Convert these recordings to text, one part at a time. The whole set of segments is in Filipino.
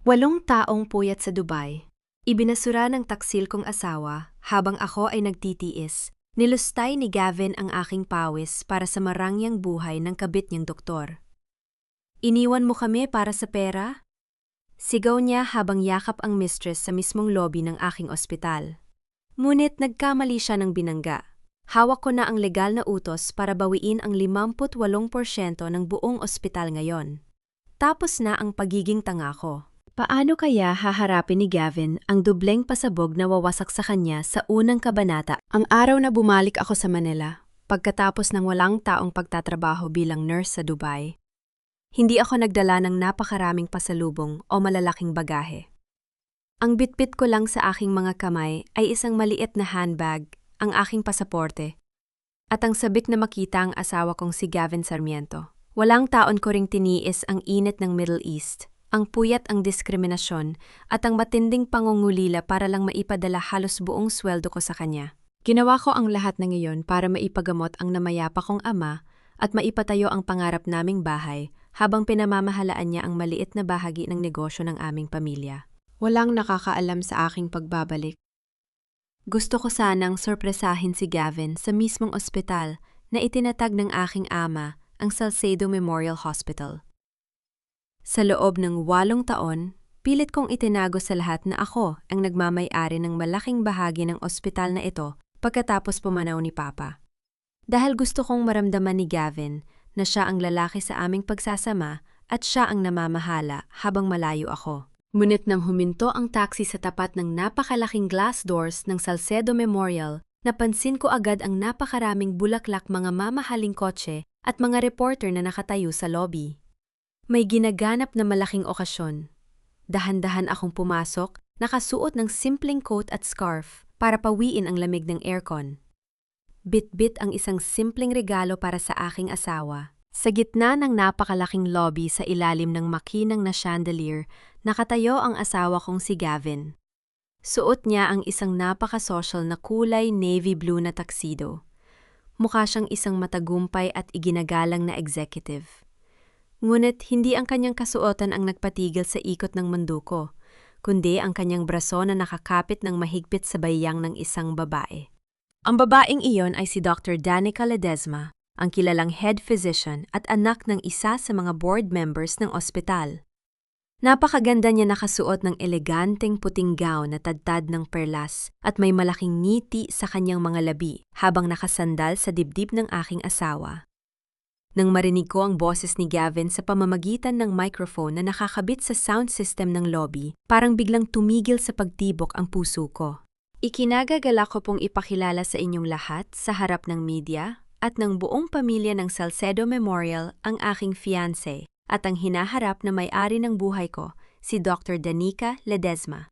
8 taong puyat sa Dubai. Ibinasura ng taksil kong asawa habang ako ay nagtitiis. Nilustay ni Gavin ang aking pawis para sa marangyang buhay ng kabit niyang doktor. Iniwan mo kami para sa pera? Sigaw niya habang yakap ang mistress sa mismong lobby ng aking ospital. Ngunit nagkamali siya ng binangga. Hawak ko na ang legal na utos para bawiin ang 58% ng buong ospital ngayon. Tapos na ang pagiging tanga ko. Paano kaya haharapin ni Gavin ang dubleng pasabog na wawasak sa kanya sa unang kabanata? Ang araw na bumalik ako sa Manila, pagkatapos ng walang taong pagtatrabaho bilang nurse sa Dubai, hindi ako nagdala ng napakaraming pasalubong o malalaking bagahe. Ang bitbit ko lang sa aking mga kamay ay isang maliit na handbag, ang aking pasaporte, at ang sabik na makita ang asawa kong si Gavin Sarmiento. Walang taon ko ring tiniis ang init ng Middle East, ang puyat ang diskriminasyon at ang matinding pangungulila para lang maipadala halos buong sweldo ko sa kanya. Ginawa ko ang lahat ng iyon para maipagamot ang namayapa kong ama at maipatayo ang pangarap naming bahay habang pinamamahalaan niya ang maliit na bahagi ng negosyo ng aming pamilya. Walang nakakaalam sa aking pagbabalik. Gusto ko sanang sorpresahin si Gavin sa mismong ospital na itinatag ng aking ama, ang Salcedo Memorial Hospital. Sa loob ng 8 taon, pilit kong itinago sa lahat na ako ang nagmamay-ari ng malaking bahagi ng ospital na ito pagkatapos pumanaw ni Papa. Dahil gusto kong maramdaman ni Gavin na siya ang lalaki sa aming pagsasama at siya ang namamahala habang malayo ako. Ngunit nang huminto ang taxi sa tapat ng napakalaking glass doors ng Salcedo Memorial, napansin ko agad ang napakaraming bulaklak mga mamahaling kotse at mga reporter na nakatayo sa lobby. May ginaganap na malaking okasyon. Dahan-dahan akong pumasok, nakasuot ng simpleng coat at scarf para pawiin ang lamig ng aircon. Bit-bit ang isang simpleng regalo para sa aking asawa. Sa gitna ng napakalaking lobby sa ilalim ng makinang na chandelier, nakatayo ang asawa kong si Gavin. Suot niya ang isang napaka-social na kulay navy blue na tuxedo. Mukha siyang isang matagumpay at iginagalang na executive. Ngunit hindi ang kanyang kasuotan ang nagpatigil sa ikot ng mundo ko, kundi ang kanyang braso na nakakapit ng mahigpit sa bayang ng isang babae. Ang babaeng iyon ay si Dr. Danica Ledesma, ang kilalang head physician at anak ng isa sa mga board members ng ospital. Napakaganda niya nakasuot ng eleganteng puting gown na tadtad ng perlas at may malaking ngiti sa kanyang mga labi habang nakasandal sa dibdib ng aking asawa. Nang marinig ko ang boses ni Gavin sa pamamagitan ng microphone na nakakabit sa sound system ng lobby, parang biglang tumigil sa pagtibok ang puso ko. Ikinagagala ko pong ipakilala sa inyong lahat sa harap ng media at ng buong pamilya ng Salcedo Memorial ang aking fiancé at ang hinaharap na may-ari ng buhay ko, si Dr. Danica Ledesma.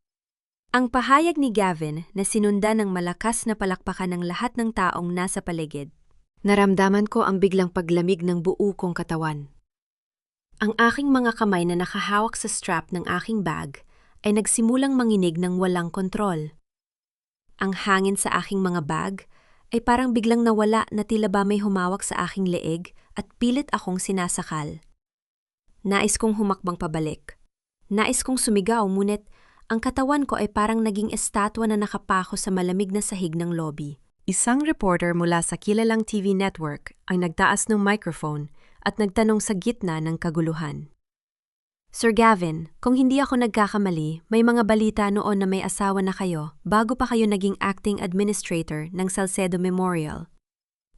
Ang pahayag ni Gavin na sinundan ng malakas na palakpakan ng lahat ng taong nasa paligid. Naramdaman ko ang biglang paglamig ng buo kong katawan. Ang aking mga kamay na nakahawak sa strap ng aking bag ay nagsimulang manginig ng walang kontrol. Ang hangin sa aking mga bag ay parang biglang nawala na tila ba may humawak sa aking leeg at pilit akong sinasakal. Nais kong humakbang pabalik. Nais kong sumigaw ngunit ang katawan ko ay parang naging estatwa na nakapako sa malamig na sahig ng lobby. Isang reporter mula sa kilalang TV network ang nagtaas ng microphone at nagtanong sa gitna ng kaguluhan. Sir Gavin, kung hindi ako nagkakamali, may mga balita noon na may asawa na kayo bago pa kayo naging acting administrator ng Salcedo Memorial.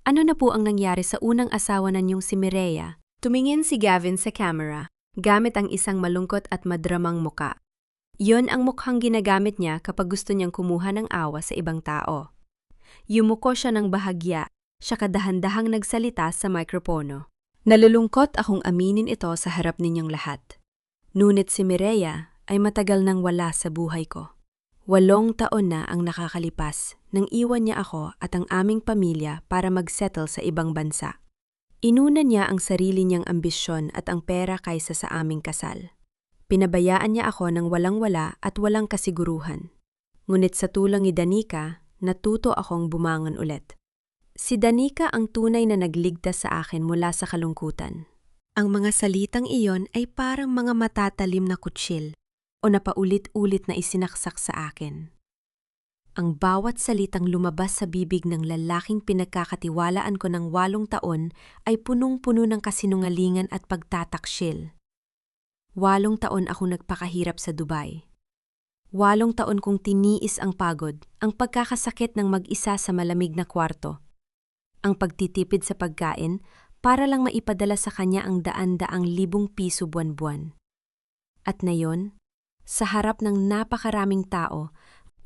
Ano na po ang nangyari sa unang asawa ninyong si Mireya? Tumingin si Gavin sa camera, gamit ang isang malungkot at madramang muka. Yon ang mukhang ginagamit niya kapag gusto niyang kumuha ng awa sa ibang tao. Yumuko siya ng bahagya, siya kadahan-dahang nagsalita sa mikropono. Nalulungkot akong aminin ito sa harap ninyong lahat. Ngunit si Mireya ay matagal nang wala sa buhay ko. 8 taon na ang nakakalipas nang iwan niya ako at ang aming pamilya para mag-settle sa ibang bansa. Inuna niya ang sarili niyang ambisyon at ang pera kaysa sa aming kasal. Pinabayaan niya ako ng walang-wala at walang kasiguruhan. Ngunit sa tulong ni Danica, natuto akong bumangon ulit. Si Danica ang tunay na nagligtas sa akin mula sa kalungkutan. Ang mga salitang iyon ay parang mga matatalim na kutsil. o napaulit-ulit na isinaksak sa akin. Ang bawat salitang lumabas sa bibig ng lalaking pinagkakatiwalaan ko ng 8 taon ay punong-puno ng kasinungalingan at pagtataksil. 8 taon ako nagpakahirap sa Dubai. 8 taon kong tiniis ang pagod, ang pagkakasakit ng mag-isa sa malamig na kwarto, ang pagtitipid sa pagkain para lang maipadala sa kanya ang daan-daang libong piso buwan-buwan. At ngayon, sa harap ng napakaraming tao,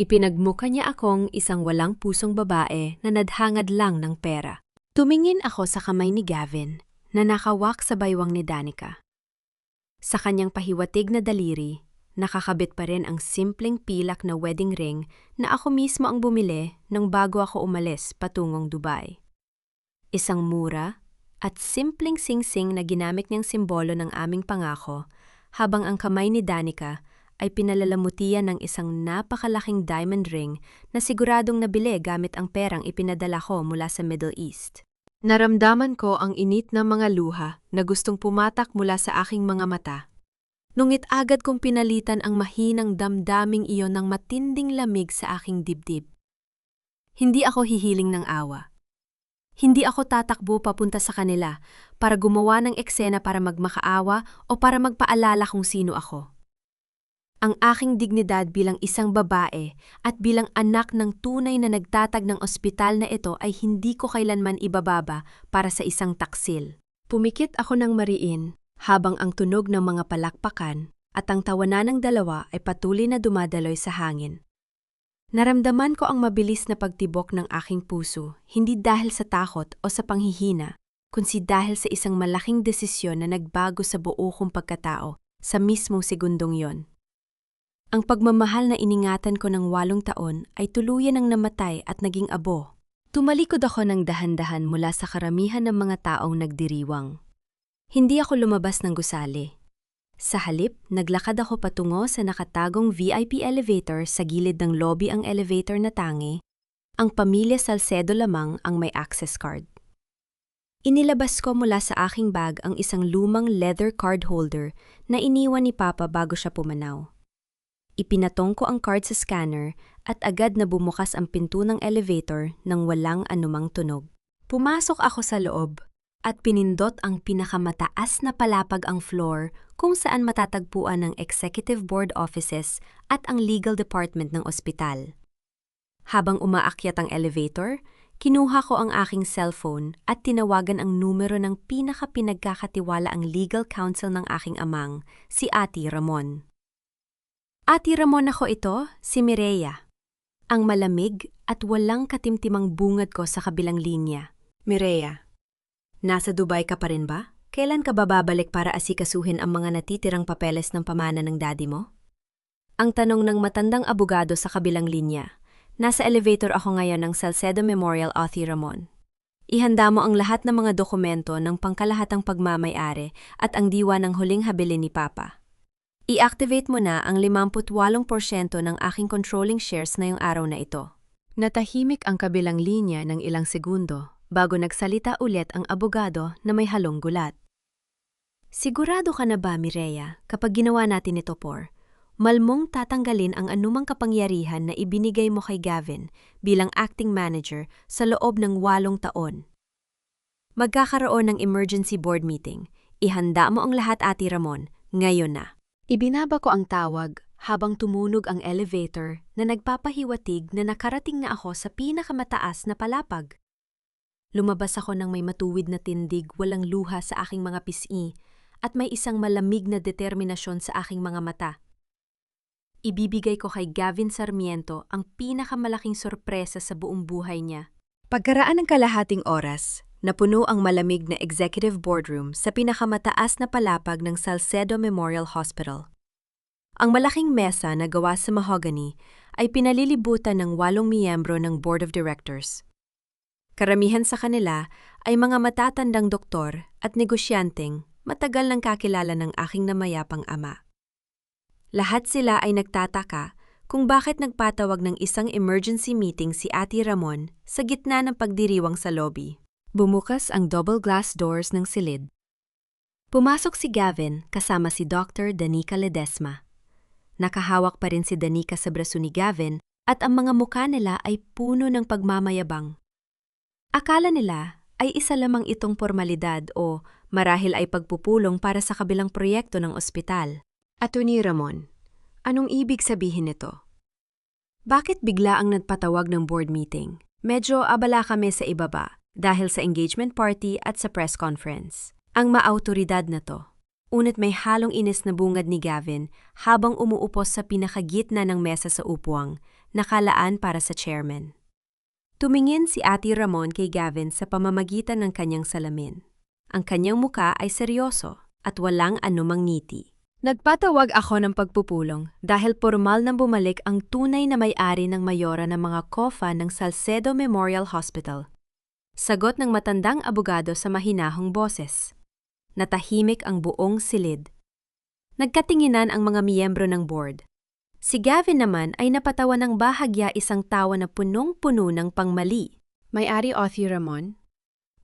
ipinagmukha niya akong isang walang pusong babae na nadhangad lang ng pera. Tumingin ako sa kamay ni Gavin na nakawak sa baywang ni Danica. Sa kanyang pahiwatig na daliri, nakakabit pa rin ang simpleng pilak na wedding ring na ako mismo ang bumili nang bago ako umalis patungong Dubai. Isang mura at simpleng singsing na ginamit niyang simbolo ng aming pangako, habang ang kamay ni Danica ay pinalalamutian ng isang napakalaking diamond ring na siguradong nabili gamit ang perang ipinadala ko mula sa Middle East. Naramdaman ko ang init ng mga luha na gustong pumatak mula sa aking mga mata. Nungit agad kong pinalitan ang mahinang damdaming iyon ng matinding lamig sa aking dibdib. Hindi ako hihiling ng awa. Hindi ako tatakbo papunta sa kanila para gumawa ng eksena para magmakaawa o para magpaalala kung sino ako. Ang aking dignidad bilang isang babae at bilang anak ng tunay na nagtatag ng ospital na ito ay hindi ko kailanman ibababa para sa isang taksil. Pumikit ako ng mariin habang ang tunog ng mga palakpakan at ang tawanan ng dalawa ay patuloy na dumadaloy sa hangin. Naramdaman ko ang mabilis na pagtibok ng aking puso, hindi dahil sa takot o sa panghihina, kundi dahil sa isang malaking desisyon na nagbago sa buo kong pagkatao sa mismong segundong yon. Ang pagmamahal na iningatan ko ng 8 taon ay tuluyan ng namatay at naging abo. Tumalikod ako ng dahan-dahan mula sa karamihan ng mga taong nagdiriwang. Hindi ako lumabas ng gusali. Sa halip, naglakad ako patungo sa nakatagong VIP elevator sa gilid ng lobby ang elevator na tangi. Ang pamilya Salcedo lamang ang may access card. Inilabas ko mula sa aking bag ang isang lumang leather card holder na iniwan ni Papa bago siya pumanaw. Ipinatong ko ang card sa scanner at agad na bumukas ang pinto ng elevator nang walang anumang tunog. Pumasok ako sa loob at pinindot ang pinakamataas na palapag ang floor kung saan matatagpuan ang executive board offices at ang legal department ng ospital. Habang umaakyat ang elevator, kinuha ko ang aking cellphone at tinawagan ang numero ng pinakapinagkakatiwalaang legal counsel ng aking amang, si Ate Ramon. Ate Ramon ako ito, si Mireya. Ang malamig at walang katimtimang bungad ko sa kabilang linya. Mireya, nasa Dubai ka pa rin ba? Kailan ka bababalik para asikasuhin ang mga natitirang papeles ng pamana ng daddy mo? Ang tanong ng matandang abogado sa kabilang linya. Nasa elevator ako ngayon ng Salcedo Memorial, Ate Ramon. Ihanda mo ang lahat ng mga dokumento ng pangkalahatang pagmamay-ari at ang diwa ng huling habilin ni Papa. I-activate mo na ang 58% ng aking controlling shares ngayong araw na ito. Natahimik ang kabilang linya ng ilang segundo bago nagsalita ulit ang abogado na may halong gulat. Sigurado ka na ba, Mireya, kapag ginawa natin ito, malmong tatanggalin ang anumang kapangyarihan na ibinigay mo kay Gavin bilang acting manager sa loob ng 8 taon? Magkakaroon ng emergency board meeting. Ihanda mo ang lahat, Ate Ramon, ngayon na. Ibinaba ko ang tawag habang tumunog ang elevator na nagpapahiwatig na nakarating na ako sa pinakamataas na palapag. Lumabas ako ng may matuwid na tindig, walang luha sa aking mga pisngi at may isang malamig na determinasyon sa aking mga mata. Ibibigay ko kay Gavin Sarmiento ang pinakamalaking sorpresa sa buong buhay niya. Pagkaraan ng kalahating oras, napuno ang malamig na executive boardroom sa pinakamataas na palapag ng Salcedo Memorial Hospital. Ang malaking mesa na gawa sa mahogany ay pinalilibutan ng 8 miyembro ng Board of Directors. Karamihan sa kanila ay mga matatandang doktor at negosyanteng matagal nang kakilala ng aking namayapang ama. Lahat sila ay nagtataka kung bakit nagpatawag ng isang emergency meeting si Ate Ramon sa gitna ng pagdiriwang sa lobby. Bumukas ang double glass doors ng silid. Pumasok si Gavin kasama si Dr. Danica Ledesma. Nakahawak pa rin si Danica sa braso ni Gavin at ang mga mukha nila ay puno ng pagmamayabang. Akala nila ay isa lamang itong formalidad o marahil ay pagpupulong para sa kabilang proyekto ng ospital. Attorney Ramon, anong ibig sabihin nito? Bakit bigla ang nagpatawag ng board meeting? Medyo abala kami sa ibaba dahil sa engagement party at sa press conference. Ang maautoridad na to. Unit may halong inis na bungad ni Gavin habang umuupo sa pinakagitna ng mesa sa upuang, nakalaan para sa chairman. Tumingin si Ate Ramon kay Gavin sa pamamagitan ng kanyang salamin. Ang kanyang muka ay seryoso at walang anumang ngiti. Nagpatawag ako ng pagpupulong dahil formal nang bumalik ang tunay na may-ari ng mayora ng mga COFA ng Salcedo Memorial Hospital. Sagot ng matandang abogado sa mahinahong boses. Natahimik ang buong silid. Nagkatinginan ang mga miyembro ng board. Si Gavin naman ay napatawa ng bahagya, isang tawa na punong-puno ng pangmali. May-ari Ate Ramon,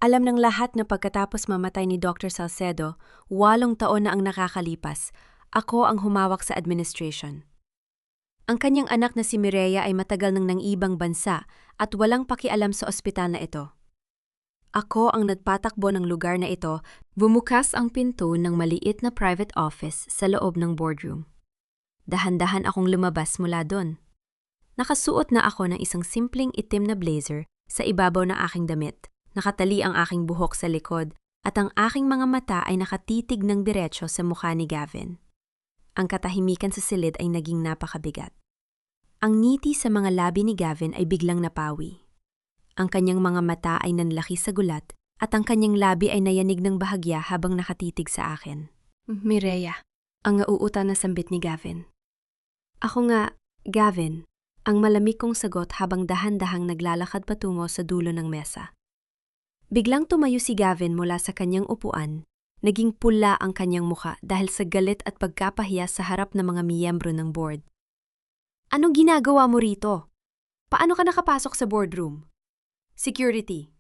alam ng lahat na pagkatapos mamatay ni Dr. Salcedo, 8 taon na ang nakakalipas, ako ang humawak sa administration. Ang kanyang anak na si Mireya ay matagal nang ibang bansa at walang pakialam sa ospital na ito. Ako ang nagpatakbo ng lugar na ito. Bumukas ang pinto ng maliit na private office sa loob ng boardroom. Dahan-dahan akong lumabas mula doon. Nakasuot na ako ng isang simpleng itim na blazer sa ibabaw ng aking damit. Nakatali ang aking buhok sa likod at ang aking mga mata ay nakatitig ng diretso sa mukha ni Gavin. Ang katahimikan sa silid ay naging napakabigat. Ang ngiti sa mga labi ni Gavin ay biglang napawi. Ang kanyang mga mata ay nanlaki sa gulat at ang kanyang labi ay nayanig ng bahagya habang nakatitig sa akin. Mireya, ang nauuta na sambit ni Gavin. Ako nga, Gavin, ang malamig kong sagot habang dahan-dahang naglalakad patungo sa dulo ng mesa. Biglang tumayo si Gavin mula sa kanyang upuan. Naging pula ang kanyang mukha dahil sa galit at pagkapahiya sa harap ng mga miyembro ng board. Anong ginagawa mo rito? Paano ka nakapasok sa boardroom? Security,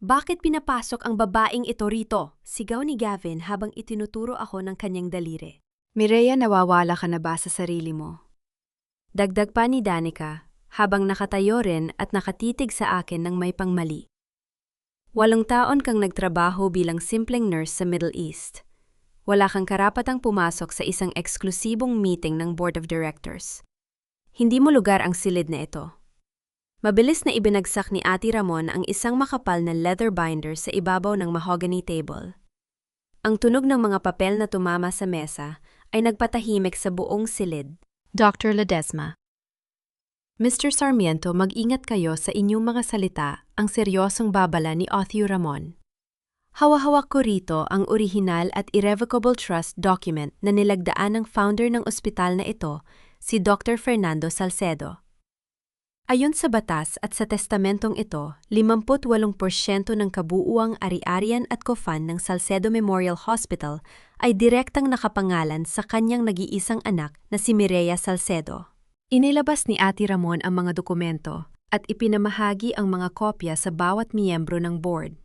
bakit pinapasok ang babaeng ito rito? Sigaw ni Gavin habang itinuturo ako ng kanyang daliri. Mireya, nawawala ka na ba sa sarili mo? Dagdag pa ni Danica habang nakatayo rin at nakatitig sa akin ng may pangmali. 8 taon kang nagtrabaho bilang simpleng nurse sa Middle East. Wala kang karapatang pumasok sa isang eksklusibong meeting ng Board of Directors. Hindi mo lugar ang silid na ito. Mabilis na ibinagsak ni Ate Ramon ang isang makapal na leather binder sa ibabaw ng mahogany table. Ang tunog ng mga papel na tumama sa mesa ay nagpatahimik sa buong silid. Dr. Ledesma. Mr. Sarmiento, mag-ingat kayo sa inyong mga salita, ang seryosong babala ni Ate Ramon. Hawak-hawak ko rito ang orihinal at irrevocable trust document na nilagdaan ng founder ng ospital na ito, si Dr. Fernando Salcedo. Ayon sa batas at sa testamentong ito, 58% ng kabuuang ari-arian at kofan ng Salcedo Memorial Hospital ay direktang nakapangalan sa kanyang nag-iisang anak na si Mireya Salcedo. Inilabas ni Ate Ramon ang mga dokumento at ipinamahagi ang mga kopya sa bawat miyembro ng board.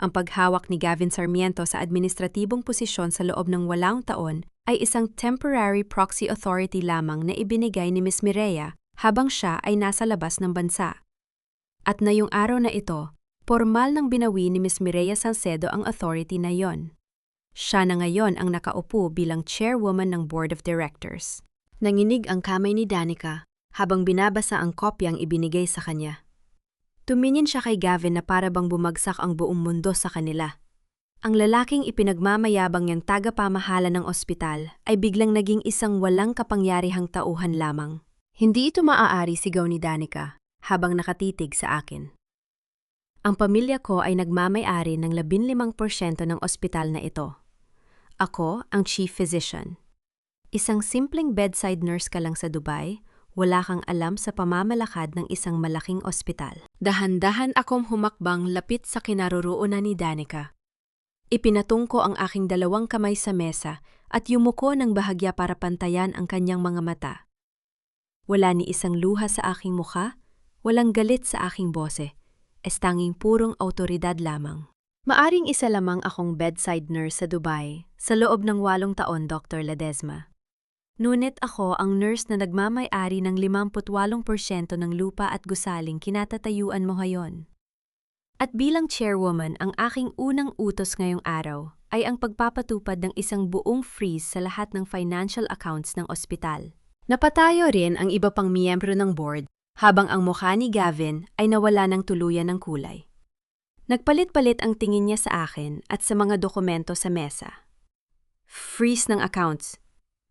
Ang paghawak ni Gavin Sarmiento sa administratibong posisyon sa loob ng 8 taon ay isang temporary proxy authority lamang na ibinigay ni Ms. Mireya habang siya ay nasa labas ng bansa. At ngayong araw na ito, formal nang binawi ni Ms. Mireya Salcedo ang authority na yon. Siya na ngayon ang nakaupo bilang chairwoman ng Board of Directors. Nanginig ang kamay ni Danica habang binabasa ang kopyang ibinigay sa kanya. Tumingin siya kay Gavin na para bang bumagsak ang buong mundo sa kanila. Ang lalaking ipinagmamayabang niyang tagapamahala ng ospital ay biglang naging isang walang kapangyarihang tauhan lamang. Hindi ito maaari, sigaw ni Danica habang nakatitig sa akin. Ang pamilya ko ay nagmamay-ari ng 15% ng ospital na ito. Ako ang chief physician. Isang simpleng bedside nurse ka lang sa Dubai, wala kang alam sa pamamalakad ng isang malaking ospital. Dahan-dahan akong humakbang lapit sa kinaroroonan ni Danica. Ipinatung ko ang aking 2 kamay sa mesa at yumuko ng bahagya para pantayan ang kanyang mga mata. Wala ni isang luha sa aking mukha, walang galit sa aking bose, tanging purong awtoridad lamang. Maaring isa lamang akong bedside nurse sa Dubai, sa loob ng 8 taon, Dr. Ledesma. Ngunit ako ang nurse na nagmamay-ari ng 58% ng lupa at gusaling kinatatayuan mo ngayon. At bilang chairwoman, ang aking unang utos ngayong araw ay ang pagpapatupad ng isang buong freeze sa lahat ng financial accounts ng ospital. Napatayo rin ang iba pang miyembro ng board habang ang mukha ni Gavin ay nawala ng tuluyan ng kulay. Nagpalit-palit ang tingin niya sa akin at sa mga dokumento sa mesa. Freeze ng accounts.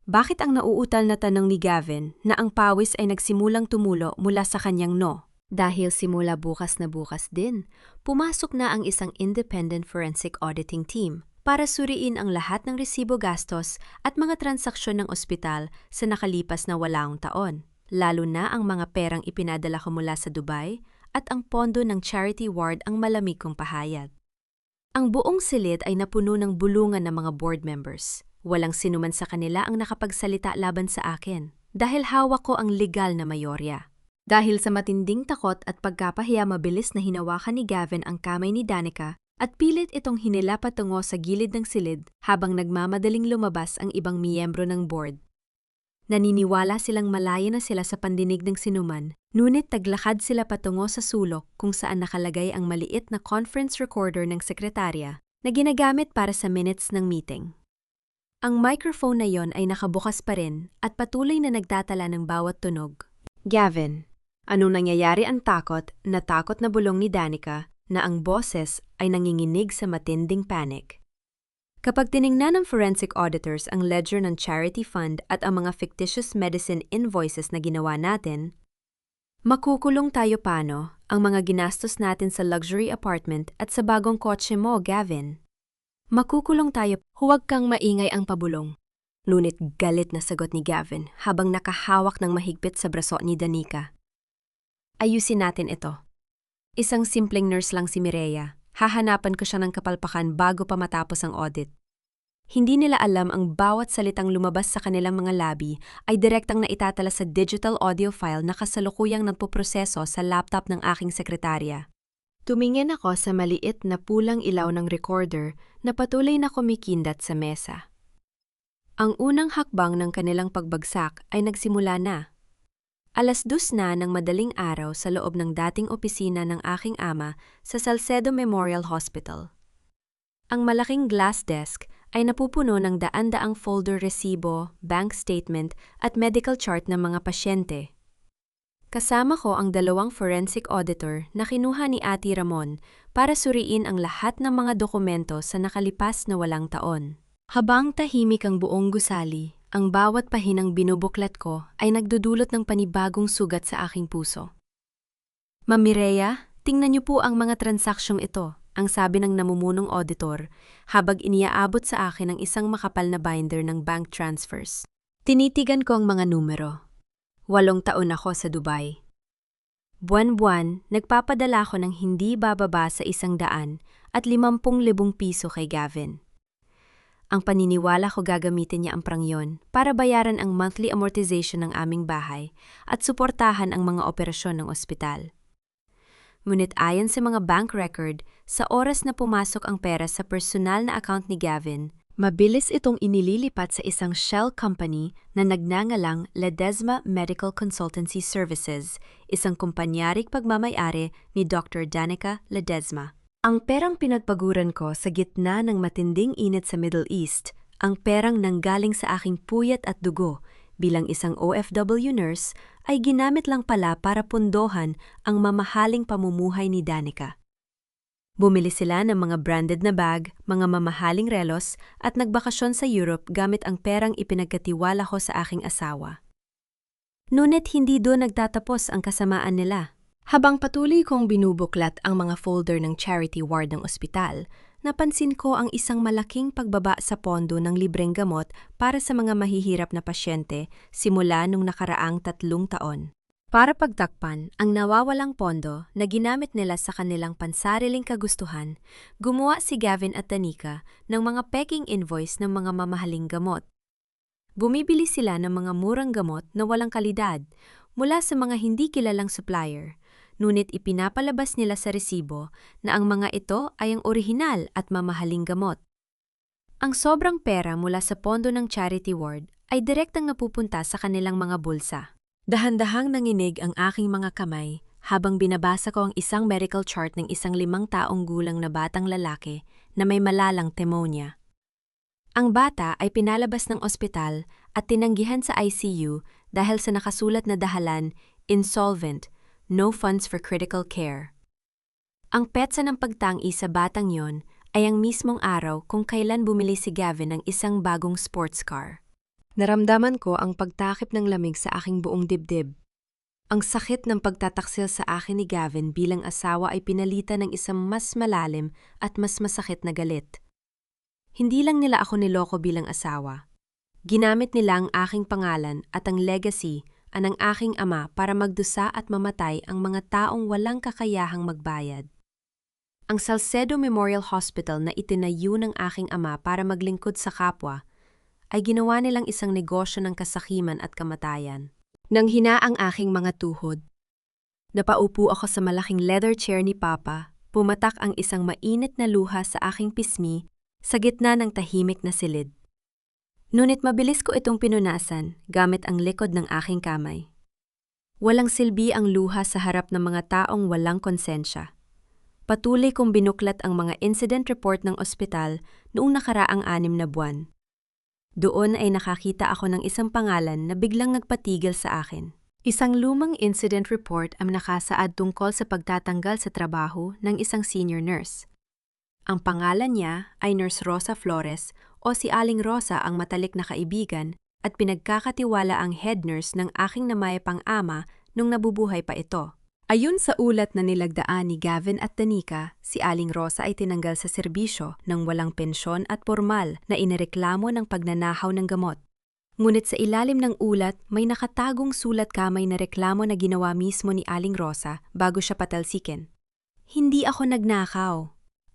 Bakit ang nauutal na tanong ni Gavin na ang pawis ay nagsimulang tumulo mula sa kanyang no? Dahil simula bukas na bukas din, pumasok na ang isang independent forensic auditing team para suriin ang lahat ng resibo gastos at mga transaksyon ng ospital sa nakalipas na 8 taon, lalo na ang mga perang ipinadala ko mula sa Dubai at ang pondo ng charity ward ang malamig kong pahayag. Ang buong silid ay napuno ng bulungan ng mga board members. Walang sinuman sa kanila ang nakapagsalita laban sa akin dahil hawak ko ang legal na mayorya. Dahil sa matinding takot at pagkapahiya, mabilis na hinawakan ni Gavin ang kamay ni Danica at pilit itong hinila patungo sa gilid ng silid habang nagmamadaling lumabas ang ibang miyembro ng board. Naniniwala silang malaya na sila sa pandinig ng sinuman, ngunit taglakad sila patungo sa sulok kung saan nakalagay ang maliit na conference recorder ng sekretarya na ginagamit para sa minutes ng meeting. Ang microphone na yon ay nakabukas pa rin at patuloy na nagtatala ng bawat tunog. Gavin, anong nangyayari? Ang takot na bulong ni Danica na ang boses ay nanginginig sa matinding panic. Kapag tiningnan ng forensic auditors ang ledger ng charity fund at ang mga fictitious medicine invoices na ginawa natin, makukulong tayo. Paano ang mga ginastos natin sa luxury apartment at sa bagong kotse mo, Gavin? Makukulong tayo. Huwag kang maingay, ang pabulong. Ngunit galit na sagot ni Gavin habang nakahawak ng mahigpit sa braso ni Danica. Ayusin natin ito. Isang simpleng nurse lang si Mireya. Hahanapan ko siya ng kapalpakan bago pa matapos ang audit. Hindi nila alam ang bawat salitang lumabas sa kanilang mga labi ay direktang naitatala sa digital audio file na kasalukuyang nagpoproseso sa laptop ng aking sekretarya. Tumingin ako sa maliit na pulang ilaw ng recorder na patuloy na kumikindat sa mesa. Ang unang hakbang ng kanilang pagbagsak ay nagsimula na. 2:00 na ng madaling araw sa loob ng dating opisina ng aking ama sa Salcedo Memorial Hospital. Ang malaking glass desk ay napupuno ng daan-daang folder, resibo, bank statement at medical chart ng mga pasyente. Kasama ko ang 2 forensic auditor na kinuha ni Ate Ramon para suriin ang lahat ng mga dokumento sa nakalipas na 8 taon. Habang tahimik ang buong gusali, ang bawat pahinang binubuklat ko ay nagdudulot ng panibagong sugat sa aking puso. Ma'am Mireya, tingnan niyo po ang mga transaksyong ito, ang sabi ng namumunong auditor habang iniaabot sa akin ang isang makapal na binder ng bank transfers. Tinitigan ko ang mga numero. 8 taon ako sa Dubai. Buwan-buwan, nagpapadala ko ng hindi bababa sa 150,000 piso kay Gavin. Ang paniniwala ko gagamitin niya ang prangyon para bayaran ang monthly amortization ng aming bahay at suportahan ang mga operasyon ng ospital. Ngunit ayon sa mga bank record, sa oras na pumasok ang pera sa personal na account ni Gavin, mabilis itong inililipat sa isang shell company na nagngangalang Ledesma Medical Consultancy Services, isang kumpanyaring pagmamay-ari ni Dr. Danica Ledesma. Ang perang pinagpaguran ko sa gitna ng matinding init sa Middle East, ang perang nanggaling sa aking puyat at dugo bilang isang OFW nurse, ay ginamit lang pala para pundohan ang mamahaling pamumuhay ni Danica. Bumili sila ng mga branded na bag, mga mamahaling relos at nagbakasyon sa Europe gamit ang perang ipinagkatiwala ko sa aking asawa. Ngunit hindi doon nagtatapos ang kasamaan nila. Habang patuloy kong binubuklat ang mga folder ng charity ward ng ospital, napansin ko ang isang malaking pagbaba sa pondo ng libreng gamot para sa mga mahihirap na pasyente simula nung nakaraang 3 taon. Para pagtakpan ang nawawalang pondo na ginamit nila sa kanilang pansariling kagustuhan, gumawa si Gavin at Danica ng mga peking invoice ng mga mamahaling gamot. Bumibili sila ng mga murang gamot na walang kalidad mula sa mga hindi kilalang supplier, ngunit ipinapalabas nila sa resibo na ang mga ito ay ang orihinal at mamahaling gamot. Ang sobrang pera mula sa pondo ng charity ward ay direktang napupunta sa kanilang mga bulsa. Dahan-dahang nanginig ang aking mga kamay habang binabasa ko ang isang medical chart ng isang 5 taong gulang na batang lalaki na may malalang pneumonia. Ang bata ay pinalabas ng ospital at tinanggihan sa ICU dahil sa nakasulat na dahalan, insolvent, no funds for critical care. Ang petsa ng pagtangi sa batang yon ay ang mismong araw kung kailan bumili si Gavin ng isang bagong sports car. Naramdaman ko ang pagtakip ng lamig sa aking buong dibdib. Ang sakit ng pagtataksil sa akin ni Gavin bilang asawa ay pinalitan ng isang mas malalim at mas masakit na galit. Hindi lang nila ako niloko bilang asawa. Ginamit nila ang aking pangalan at ang legacy ng aking ama para magdusa at mamatay ang mga taong walang kakayahang magbayad. Ang Salcedo Memorial Hospital na itinayo ng aking ama para maglingkod sa kapwa ay ginawa nilang isang negosyo ng kasakiman at kamatayan. Nang hina ang aking mga tuhod, napaupo ako sa malaking leather chair ni Papa, pumatak ang isang mainit na luha sa aking pismi sa gitna ng tahimik na silid. Ngunit mabilis ko itong pinunasan gamit ang likod ng aking kamay. Walang silbi ang luha sa harap ng mga taong walang konsensya. Patuloy kong binuklat ang mga incident report ng ospital noong nakaraang 6 na buwan. Doon ay nakakita ako ng isang pangalan na biglang nagpatigil sa akin. Isang lumang incident report ang nakasaad tungkol sa pagtatanggal sa trabaho ng isang senior nurse. Ang pangalan niya ay Nurse Rosa Flores o si Aling Rosa, ang matalik na kaibigan at pinagkakatiwala ang head nurse ng aking namayapang ama nung nabubuhay pa ito. Ayon sa ulat na nilagdaan ni Gavin at Danica, si Aling Rosa ay tinanggal sa serbisyo ng walang pensyon at formal na inireklamo ng pagnanahaw ng gamot. Ngunit sa ilalim ng ulat, may nakatagong sulat kamay na reklamo na ginawa mismo ni Aling Rosa bago siya patalsikin. Hindi ako nagnakaw.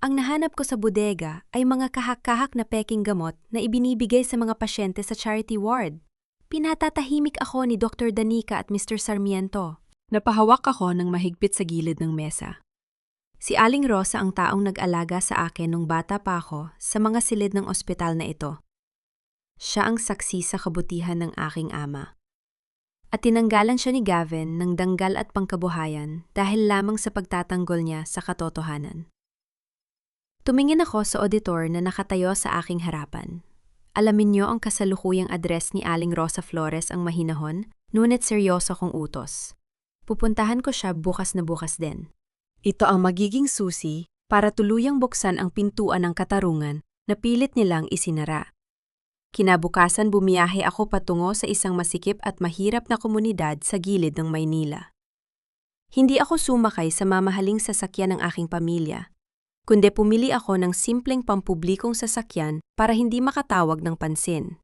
Ang nahanap ko sa bodega ay mga kahak-kahak na peking gamot na ibinibigay sa mga pasyente sa charity ward. Pinatatahimik ako ni Dr. Danica at Mr. Sarmiento. Napahawak ako ng mahigpit sa gilid ng mesa. Si Aling Rosa ang taong nag-alaga sa akin nung bata pa ako sa mga silid ng ospital na ito. Siya ang saksi sa kabutihan ng aking ama. At tinanggalan siya ni Gavin ng danggal at pangkabuhayan dahil lamang sa pagtatanggol niya sa katotohanan. Tumingin ako sa auditor na nakatayo sa aking harapan. Alamin niyo ang kasalukuyang address ni Aling Rosa Flores ang mahinahon, ngunit seryoso kong utos. Pupuntahan ko siya bukas na bukas din. Ito ang magiging susi para tuluyang buksan ang pintuan ng katarungan na pilit nilang isinara. Kinabukasan bumiyahe ako patungo sa isang masikip at mahirap na komunidad sa gilid ng Maynila. Hindi ako sumakay sa mamahaling sasakyan ng aking pamilya, kundi pumili ako ng simpleng pampublikong sasakyan para hindi makatawag ng pansin.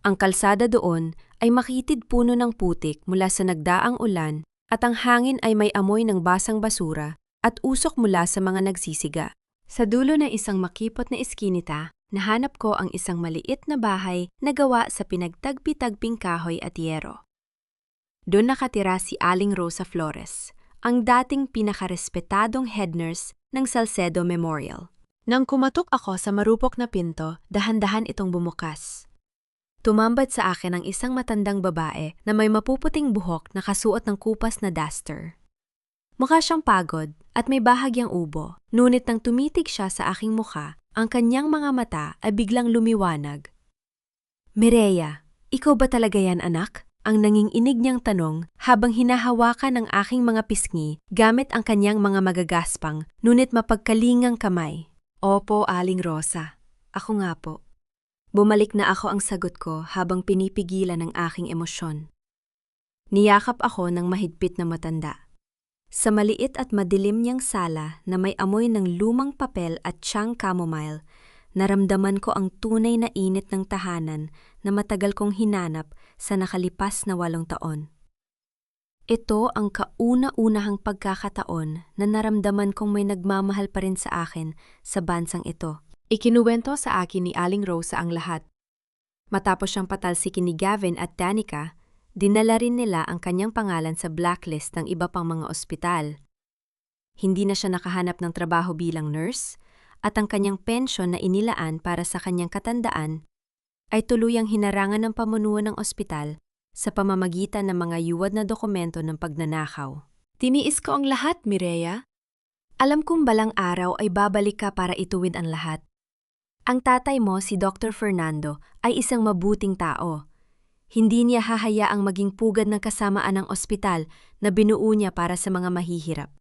Ang kalsada doon ay makitid puno ng putik mula sa nagdaang ulan at ang hangin ay may amoy ng basang basura at usok mula sa mga nagsisiga. Sa dulo ng isang makipot na iskinita, nahanap ko ang isang maliit na bahay na gawa sa pinagtagpi-tagping kahoy at yero. Doon nakatira si Aling Rosa Flores, ang dating pinakarespetadong head nurse ng Salcedo Memorial. Nang kumatok ako sa marupok na pinto, dahan-dahan itong bumukas. Tumambad sa akin ang isang matandang babae na may mapuputing buhok na kasuot ng kupas na duster. Mukha siyang pagod at may bahagyang ubo, ngunit nang tumitig siya sa aking mukha, ang kanyang mga mata ay biglang lumiwanag. "Mireya, ikaw ba talaga yan, anak?" Ang nanginginig niyang tanong habang hinahawakan ng aking mga pisngi gamit ang kanyang mga magagaspang ngunit mapagkalingang kamay. "Opo, Aling Rosa. Ako nga po." Bumalik na ako ang sagot ko habang pinipigilan ng aking emosyon. Niyakap ako ng mahigpit na matanda. Sa maliit at madilim niyang sala na may amoy ng lumang papel at tiyang chamomile, naramdaman ko ang tunay na init ng tahanan na matagal kong hinanap sa nakalipas na 8 taon. Ito ang kauna-unahang pagkakataon na naramdaman kong may nagmamahal pa rin sa akin sa bansang ito. Ikinuwento sa akin ni Aling Rosa ang lahat. Matapos siyang patalsikin ni Gavin at Danica, dinala rin nila ang kanyang pangalan sa blacklist ng iba pang mga ospital. Hindi na siya nakahanap ng trabaho bilang nurse, at ang kanyang pensyon na inilaan para sa kanyang katandaan ay tuluyang hinarangan ng pamunuan ng ospital sa pamamagitan ng mga yuwad na dokumento ng pagnanakaw. Tiniis ko ang lahat, Mireya. Alam kong balang araw ay babalik ka para ituwid ang lahat. Ang tatay mo, si Dr. Fernando, ay isang mabuting tao. Hindi niya hahayaang maging pugad ng kasamaan ng ospital na binuo niya para sa mga mahihirap.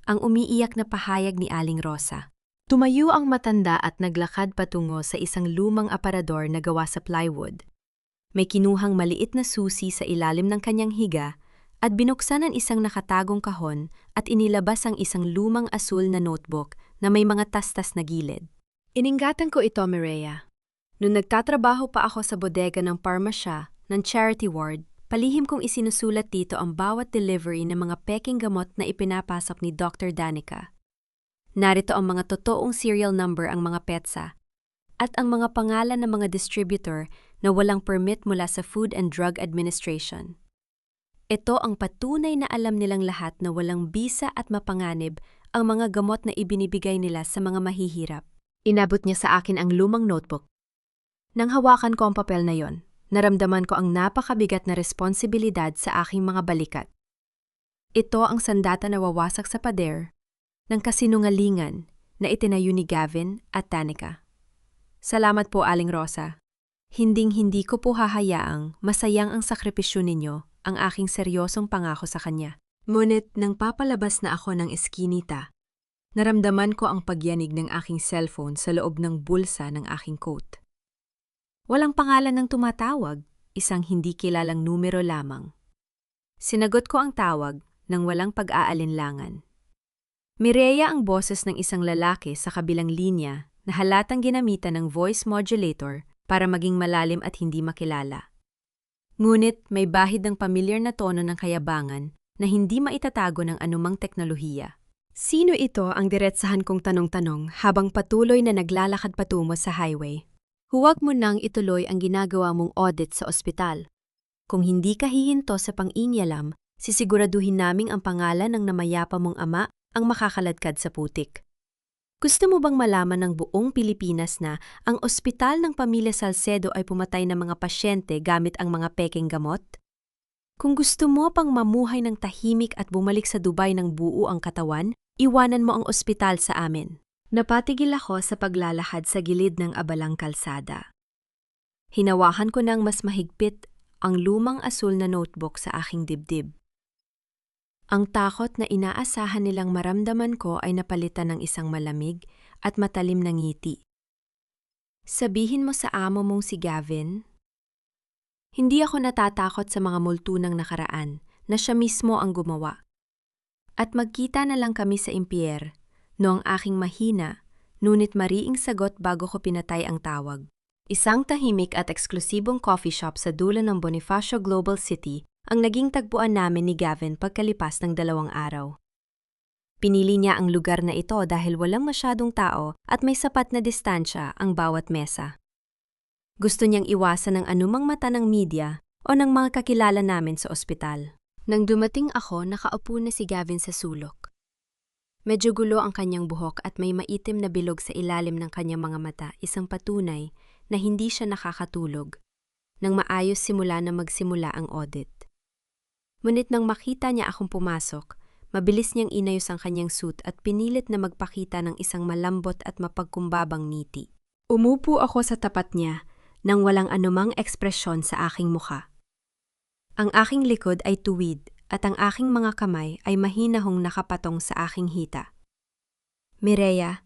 Ang umiiyak na pahayag ni Aling Rosa. Tumayo ang matanda at naglakad patungo sa isang lumang aparador na gawa sa plywood. May kinuhang maliit na susi sa ilalim ng kanyang higa at binuksan ang isang nakatagong kahon at inilabas ang isang lumang asul na notebook na may mga tastas na gilid. Iningatan ko ito, Mireya. Noong nagtatrabaho pa ako sa bodega ng parmasya ng charity ward, palihim kong isinusulat dito ang bawat delivery ng mga peking gamot na ipinapasok ni Dr. Danica. Narito ang mga totoong serial number ang mga petsa at ang mga pangalan ng mga distributor na walang permit mula sa Food and Drug Administration. Ito ang patunay na alam nilang lahat na walang bisa at mapanganib ang mga gamot na ibinibigay nila sa mga mahihirap. Inabot niya sa akin ang lumang notebook. Nang hawakan ko ang papel na yon, naramdaman ko ang napakabigat na responsibilidad sa aking mga balikat. Ito ang sandata na wawasak sa pader ng kasinungalingan na itinayo ni Gavin at Danica. Salamat po, Aling Rosa. Hinding-hindi ko po hahayaang masayang ang sakripisyo ninyo ang aking seryosong pangako sa kanya. Ngunit nang papalabas na ako ng eskinita, naramdaman ko ang pagyanig ng aking cellphone sa loob ng bulsa ng aking coat. Walang pangalan ng tumatawag, isang hindi kilalang numero lamang. Sinagot ko ang tawag nang walang pag-aalinlangan. Mireya ang boses ng isang lalaki sa kabilang linya na halatang ginamitan ng voice modulator para maging malalim at hindi makilala. Ngunit may bahid ng pamilyar na tono ng kayabangan na hindi maitatago ng anumang teknolohiya. Sino ito ang diretsahan kong tanong-tanong habang patuloy na naglalakad patungo sa highway? Huwag mo nang ituloy ang ginagawa mong audit sa ospital. Kung hindi ka hihinto sa pang-inyalam, sisiguraduhin naming ang pangalan ng namayapa mong ama ang makakaladkad sa putik. Gusto mo bang malaman ng buong Pilipinas na ang ospital ng Pamilya Salcedo ay pumatay ng mga pasyente gamit ang mga peking gamot? Kung gusto mo pang mamuhay ng tahimik at bumalik sa Dubai ng buo ang katawan, iwanan mo ang ospital sa amin. Napatigil ako sa paglalakad sa gilid ng abalang kalsada. Hinawakan ko ng mas mahigpit ang lumang asul na notebook sa aking dibdib. Ang takot na inaasahan nilang maramdaman ko ay napalitan ng isang malamig at matalim na ngiti. Sabihin mo sa amo mong si Gavin? Hindi ako natatakot sa mga multo ng nakaraan na siya mismo ang gumawa. At magkita na lang kami sa impyer, no ang aking mahina, ngunit mariing sagot bago ko pinatay ang tawag. Isang tahimik at eksklusibong coffee shop sa dulo ng Bonifacio Global City ang naging tagpuan namin ni Gavin pagkalipas ng 2 araw. Pinili niya ang lugar na ito dahil walang masyadong tao at may sapat na distansya ang bawat mesa. Gusto niyang iwasan ng anumang mata ng media o ng mga kakilala namin sa ospital. Nang dumating ako, nakaupo na si Gavin sa sulok. Medyo gulo ang kanyang buhok at may maitim na bilog sa ilalim ng kanyang mga mata, isang patunay na hindi siya nakakatulog. Nang maayos simula na magsimula ang audit. Ngunit nang makita niya akong pumasok, mabilis niyang inayos ang kanyang suit at pinilit na magpakita ng isang malambot at mapagkumbabang ngiti. Umupo ako sa tapat niya nang walang anumang ekspresyon sa aking mukha. Ang aking likod ay tuwid at ang aking mga kamay ay mahinahong nakapatong sa aking hita. Mireya,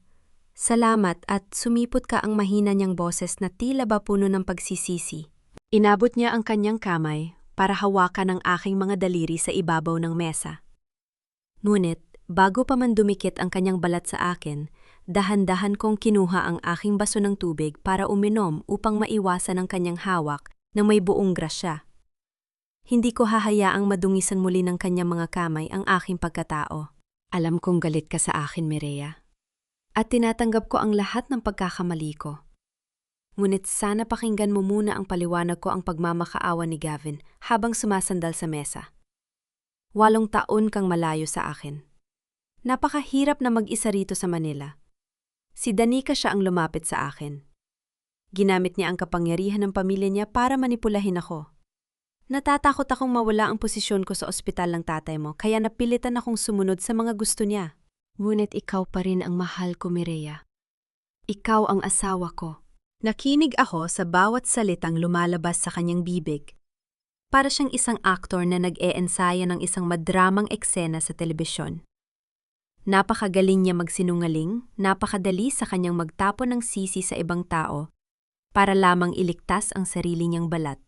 salamat at sumipot ka ang mahina niyang boses na tila ba puno ng pagsisisi. Inabot niya ang kanyang kamay para hawakan ang aking mga daliri sa ibabaw ng mesa. Ngunit, bago pa man dumikit ang kanyang balat sa akin, dahan-dahan kong kinuha ang aking baso ng tubig para uminom upang maiwasan ang kanyang hawak na may buong grasya. Hindi ko hahayaang madungisan muli ng kanyang mga kamay ang aking pagkatao. Alam kong galit ka sa akin, Mireya. At tinatanggap ko ang lahat ng pagkakamali ko. Ngunit sana pakinggan mo muna ang paliwanag ko ang pagmamakaawa ni Gavin habang sumasandal sa mesa. 8 taon kang malayo sa akin. Napakahirap na mag-isa rito sa Manila. Si Danica siya ang lumapit sa akin. Ginamit niya ang kapangyarihan ng pamilya niya para manipulahin ako. Natatakot akong mawala ang posisyon ko sa ospital ng tatay mo, kaya napilitan akong sumunod sa mga gusto niya. Ngunit ikaw pa rin ang mahal ko, Mireya. Ikaw ang asawa ko. Nakinig ako sa bawat salitang lumalabas sa kanyang bibig. Para siyang isang aktor na nag-eensaya ng isang madramang eksena sa telebisyon. Napakagaling niya magsinungaling, napakadali sa kanyang magtapon ng sisi sa ibang tao para lamang iligtas ang sarili niyang balat.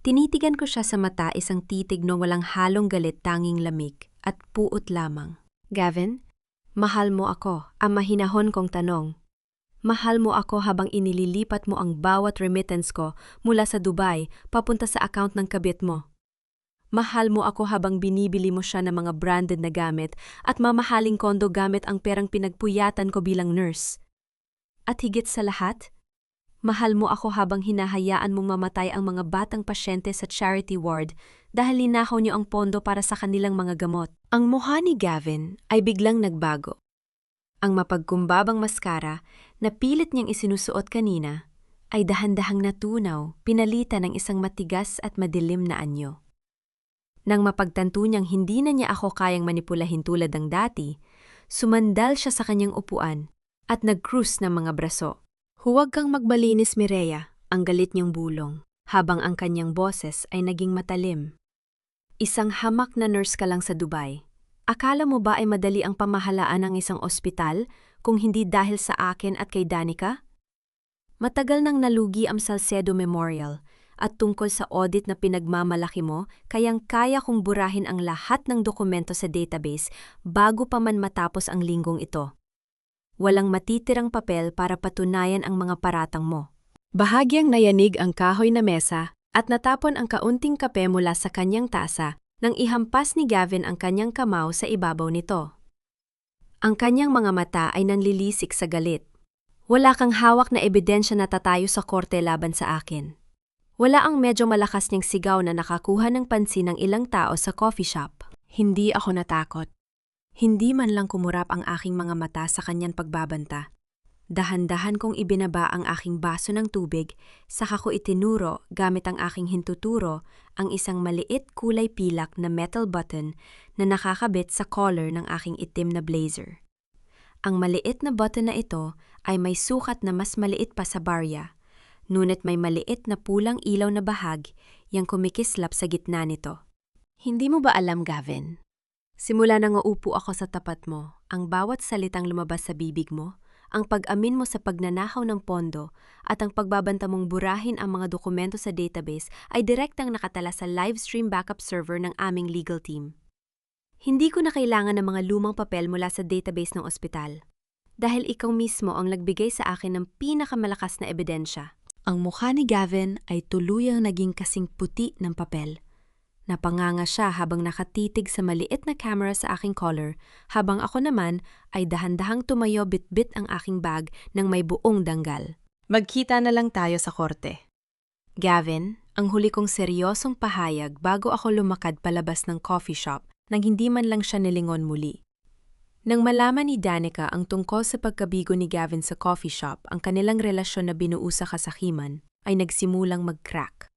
Tinitigan ko siya sa mata, isang titig na walang halong galit, tanging lamig at puot lamang. Gavin, mahal mo ako, ang mahinahon kong tanong. Mahal mo ako habang inililipat mo ang bawat remittance ko mula sa Dubai papunta sa account ng kabit mo. Mahal mo ako habang binibili mo siya ng mga branded na gamit at mamahaling kondo gamit ang perang pinagpuyatan ko bilang nurse. At higit sa lahat, mahal mo ako habang hinahayaan mong mamatay ang mga batang pasyente sa charity ward dahil linakaw niyo ang pondo para sa kanilang mga gamot. Ang mukha ni Gavin ay biglang nagbago. Ang mapagkumbabang maskara na pilit niyang isinusuot kanina ay dahan-dahang natunaw, pinalitan ng isang matigas at madilim na anyo. Nang mapagtanto niyang hindi na niya ako kayang manipulahin tulad ng dati, sumandal siya sa kanyang upuan at nag-cruise ng mga braso. Huwag kang magbalinis, Mireya, ang galit niyang bulong, habang ang kanyang boses ay naging matalim. Isang hamak na nurse ka lang sa Dubai. Akala mo ba ay madali ang pamahalaan ng isang ospital kung hindi dahil sa akin at kay Danica? Matagal nang nalugi ang Salcedo Memorial at tungkol sa audit na pinagmamalaki mo, kayang kaya kong burahin ang lahat ng dokumento sa database bago pa man matapos ang linggong ito. Walang matitirang papel para patunayan ang mga paratang mo. Bahagyang nayanig ang kahoy na mesa at natapon ang kaunting kape mula sa kanyang tasa nang ihampas ni Gavin ang kanyang kamao sa ibabaw nito. Ang kanyang mga mata ay nanlilisik sa galit. Wala kang hawak na ebidensya na tatayo sa korte laban sa akin. Wala ang medyo malakas niyang sigaw na nakakuha ng pansin ng ilang tao sa coffee shop. Hindi ako natakot. Hindi man lang kumurap ang aking mga mata sa kanyang pagbabanta. Dahan-dahan kong ibinaba ang aking baso ng tubig, saka ko itinuro gamit ang aking hintuturo ang isang maliit kulay pilak na metal button na nakakabit sa collar ng aking itim na blazer. Ang maliit na button na ito ay may sukat na mas maliit pa sa barya, ngunit may maliit na pulang ilaw na bahag yang kumikislap sa gitna nito. Hindi mo ba alam, Gavin? Simula nang uupo ako sa tapat mo, ang bawat salitang lumabas sa bibig mo, ang pag-amin mo sa pagnanakaw ng pondo at ang pagbabanta mong burahin ang mga dokumento sa database ay direktang nakatala sa live stream backup server ng aming legal team. Hindi ko na kailangan ng mga lumang papel mula sa database ng ospital, dahil ikaw mismo ang nagbigay sa akin ng pinakamalakas na ebidensya. Ang mukha ni Gavin ay tuluyang naging kasing puti ng papel. Napanganga siya habang nakatitig sa maliit na camera sa aking collar, habang ako naman ay dahan-dahang tumayo bit-bit ang aking bag ng may buong danggal. Magkita na lang tayo sa korte. Gavin, ang huli kong seryosong pahayag bago ako lumakad palabas ng coffee shop nang hindi man lang siya nilingon muli. Nang malaman ni Danica ang tungkol sa pagkabigo ni Gavin sa coffee shop, ang kanilang relasyon na binuo sa kasakiman ay nagsimulang mag-crack.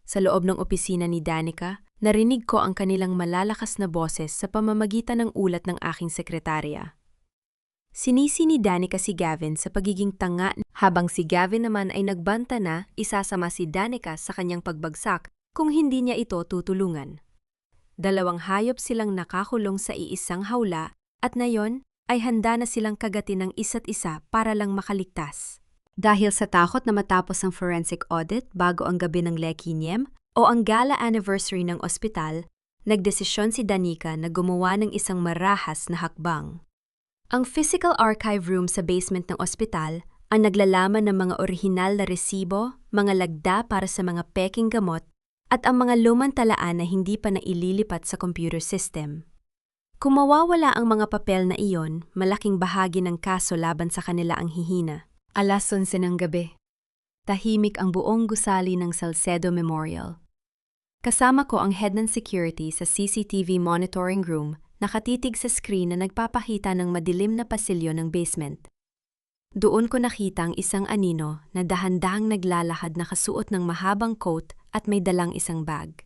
Sa loob ng opisina ni Danica, narinig ko ang kanilang malalakas na boses sa pamamagitan ng ulat ng aking sekretarya. Sinisi ni Danica si Gavin sa pagiging tanga, habang si Gavin naman ay nagbanta na isasama si Danica sa kanyang pagbagsak kung hindi niya ito tutulungan. Dalawang hayop silang nakakulong sa iisang hawla at ngayon ay handa na silang kagatin ng isa't isa para lang makaligtas. Dahil sa takot na matapos ang forensic audit bago ang gabi ng Lequiem o ang gala anniversary ng ospital, nagdesisyon si Danica na gumawa ng isang marahas na hakbang. Ang physical archive room sa basement ng ospital ang naglalaman ng mga orihinal na resibo, mga lagda para sa mga peking gamot, at ang mga lumang talaan na hindi pa naililipat sa computer system. Kung mawawala ang mga papel na iyon, malaking bahagi ng kaso laban sa kanila ang hihina. Alas 11 ng gabi. Tahimik ang buong gusali ng Salcedo Memorial. Kasama ko ang head ng security sa CCTV monitoring room, nakatitig sa screen na nagpapakita ng madilim na pasilyo ng basement. Doon ko nakita ang isang anino na dahan-dahang naglalakad na kasuot ng mahabang coat at may dalang isang bag.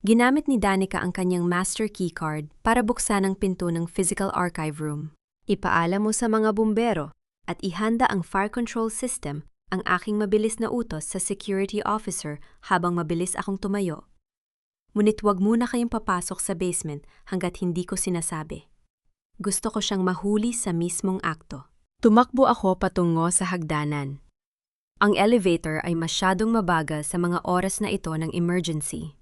Ginamit ni Danica ang kanyang master keycard para buksan ang pinto ng physical archive room. Ipaalam mo sa mga bumbero at ihanda ang fire control system, ang aking mabilis na utos sa security officer habang mabilis akong tumayo. Ngunit huwag muna kayong papasok sa basement hanggat hindi ko sinasabi. Gusto ko siyang mahuli sa mismong akto. Tumakbo ako patungo sa hagdanan. Ang elevator ay masyadong mabagal sa mga oras na ito ng emergency.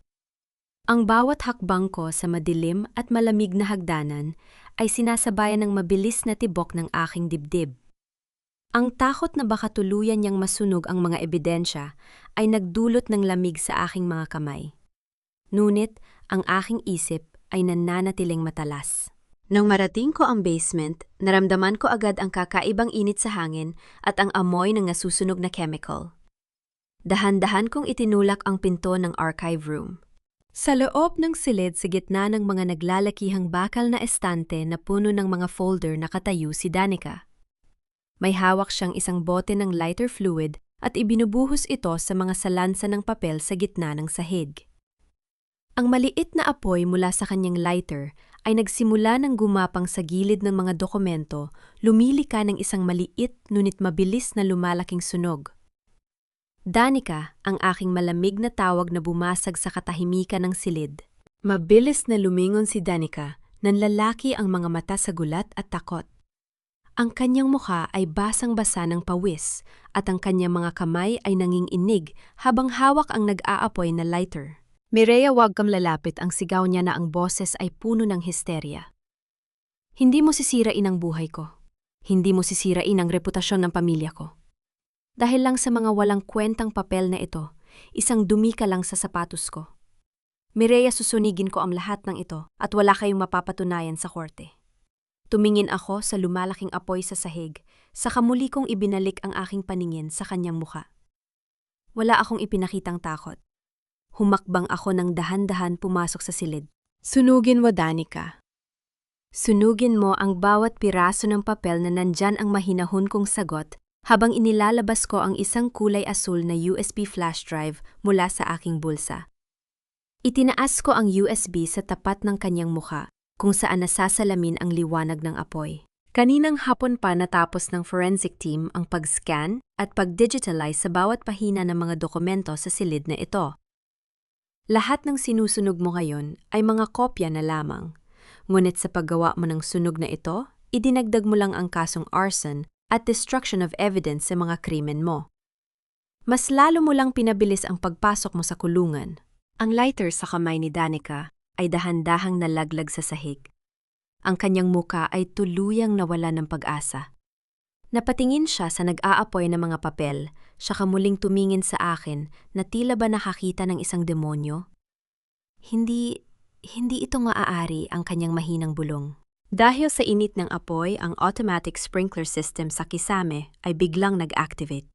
Ang bawat hakbang ko sa madilim at malamig na hagdanan ay sinasabayan ng mabilis na tibok ng aking dibdib. Ang takot na baka tuluyan niyang masunog ang mga ebidensya ay nagdulot ng lamig sa aking mga kamay. Ngunit ang aking isip ay nananatiling matalas. Nang marating ko ang basement, naramdaman ko agad ang kakaibang init sa hangin at ang amoy ng nasusunog na chemical. Dahan-dahan kong itinulak ang pinto ng archive room. Sa loob ng silid sa gitna ng mga naglalakihang bakal na estante na puno ng mga folder nakatayo si Danica. May hawak siyang isang bote ng lighter fluid at ibinubuhos ito sa mga salansa ng papel sa gitna ng sahig. Ang maliit na apoy mula sa kanyang lighter ay nagsimula ng gumapang sa gilid ng mga dokumento, lumilika ng isang maliit ngunit mabilis na lumalaking sunog. Danica, ang aking malamig na tawag na bumasag sa katahimikan ng silid. Mabilis na lumingon si Danica, nanlalaki ang mga mata sa gulat at takot. Ang kanyang mukha ay basang-basa ng pawis at ang kanyang mga kamay ay nanginginig habang hawak ang nag-aapoy na lighter. Mireya, wag kang lalapit, ang sigaw niya na ang boses ay puno ng histerya. Hindi mo sisirain ang buhay ko. Hindi mo sisirain ang reputasyon ng pamilya ko. Dahil lang sa mga walang kwentang papel na ito, isang dumi ka lang sa sapatos ko. Mireya, susunigin ko ang lahat ng ito at wala kayong mapapatunayan sa korte. Tumingin ako sa lumalaking apoy sa sahig, saka muli kong ibinalik ang aking paningin sa kanyang mukha. Wala akong ipinakitang takot. Humakbang ako ng dahan-dahan pumasok sa silid. Sunugin mo, Danica. Sunugin mo ang bawat piraso ng papel na nandyan ang mahinahon kong sagot habang inilalabas ko ang isang kulay asul na USB flash drive mula sa aking bulsa. Itinaas ko ang USB sa tapat ng kanyang mukha kung saan nasasalamin ang liwanag ng apoy. Kaninang hapon pa natapos ng forensic team ang pag-scan at pag-digitalize sa bawat pahina ng mga dokumento sa silid na ito. Lahat ng sinusunog mo ngayon ay mga kopya na lamang. Ngunit sa paggawa mo ng sunog na ito, idinagdag mo lang ang kasong arson at destruction of evidence sa mga krimen mo. Mas lalo mo lang pinabilis ang pagpasok mo sa kulungan. Ang lighter sa kamay ni Danica ay dahan-dahang nalaglag sa sahig. Ang kanyang muka ay tuluyang nawala ng pag-asa. Napatingin siya sa nag-aapoy na mga papel, saka muling tumingin sa akin na tila ba nakakita ng isang demonyo. Hindi ito maaari ang kanyang mahinang bulong. Dahil sa init ng apoy, ang automatic sprinkler system sa kisame ay biglang nag-activate.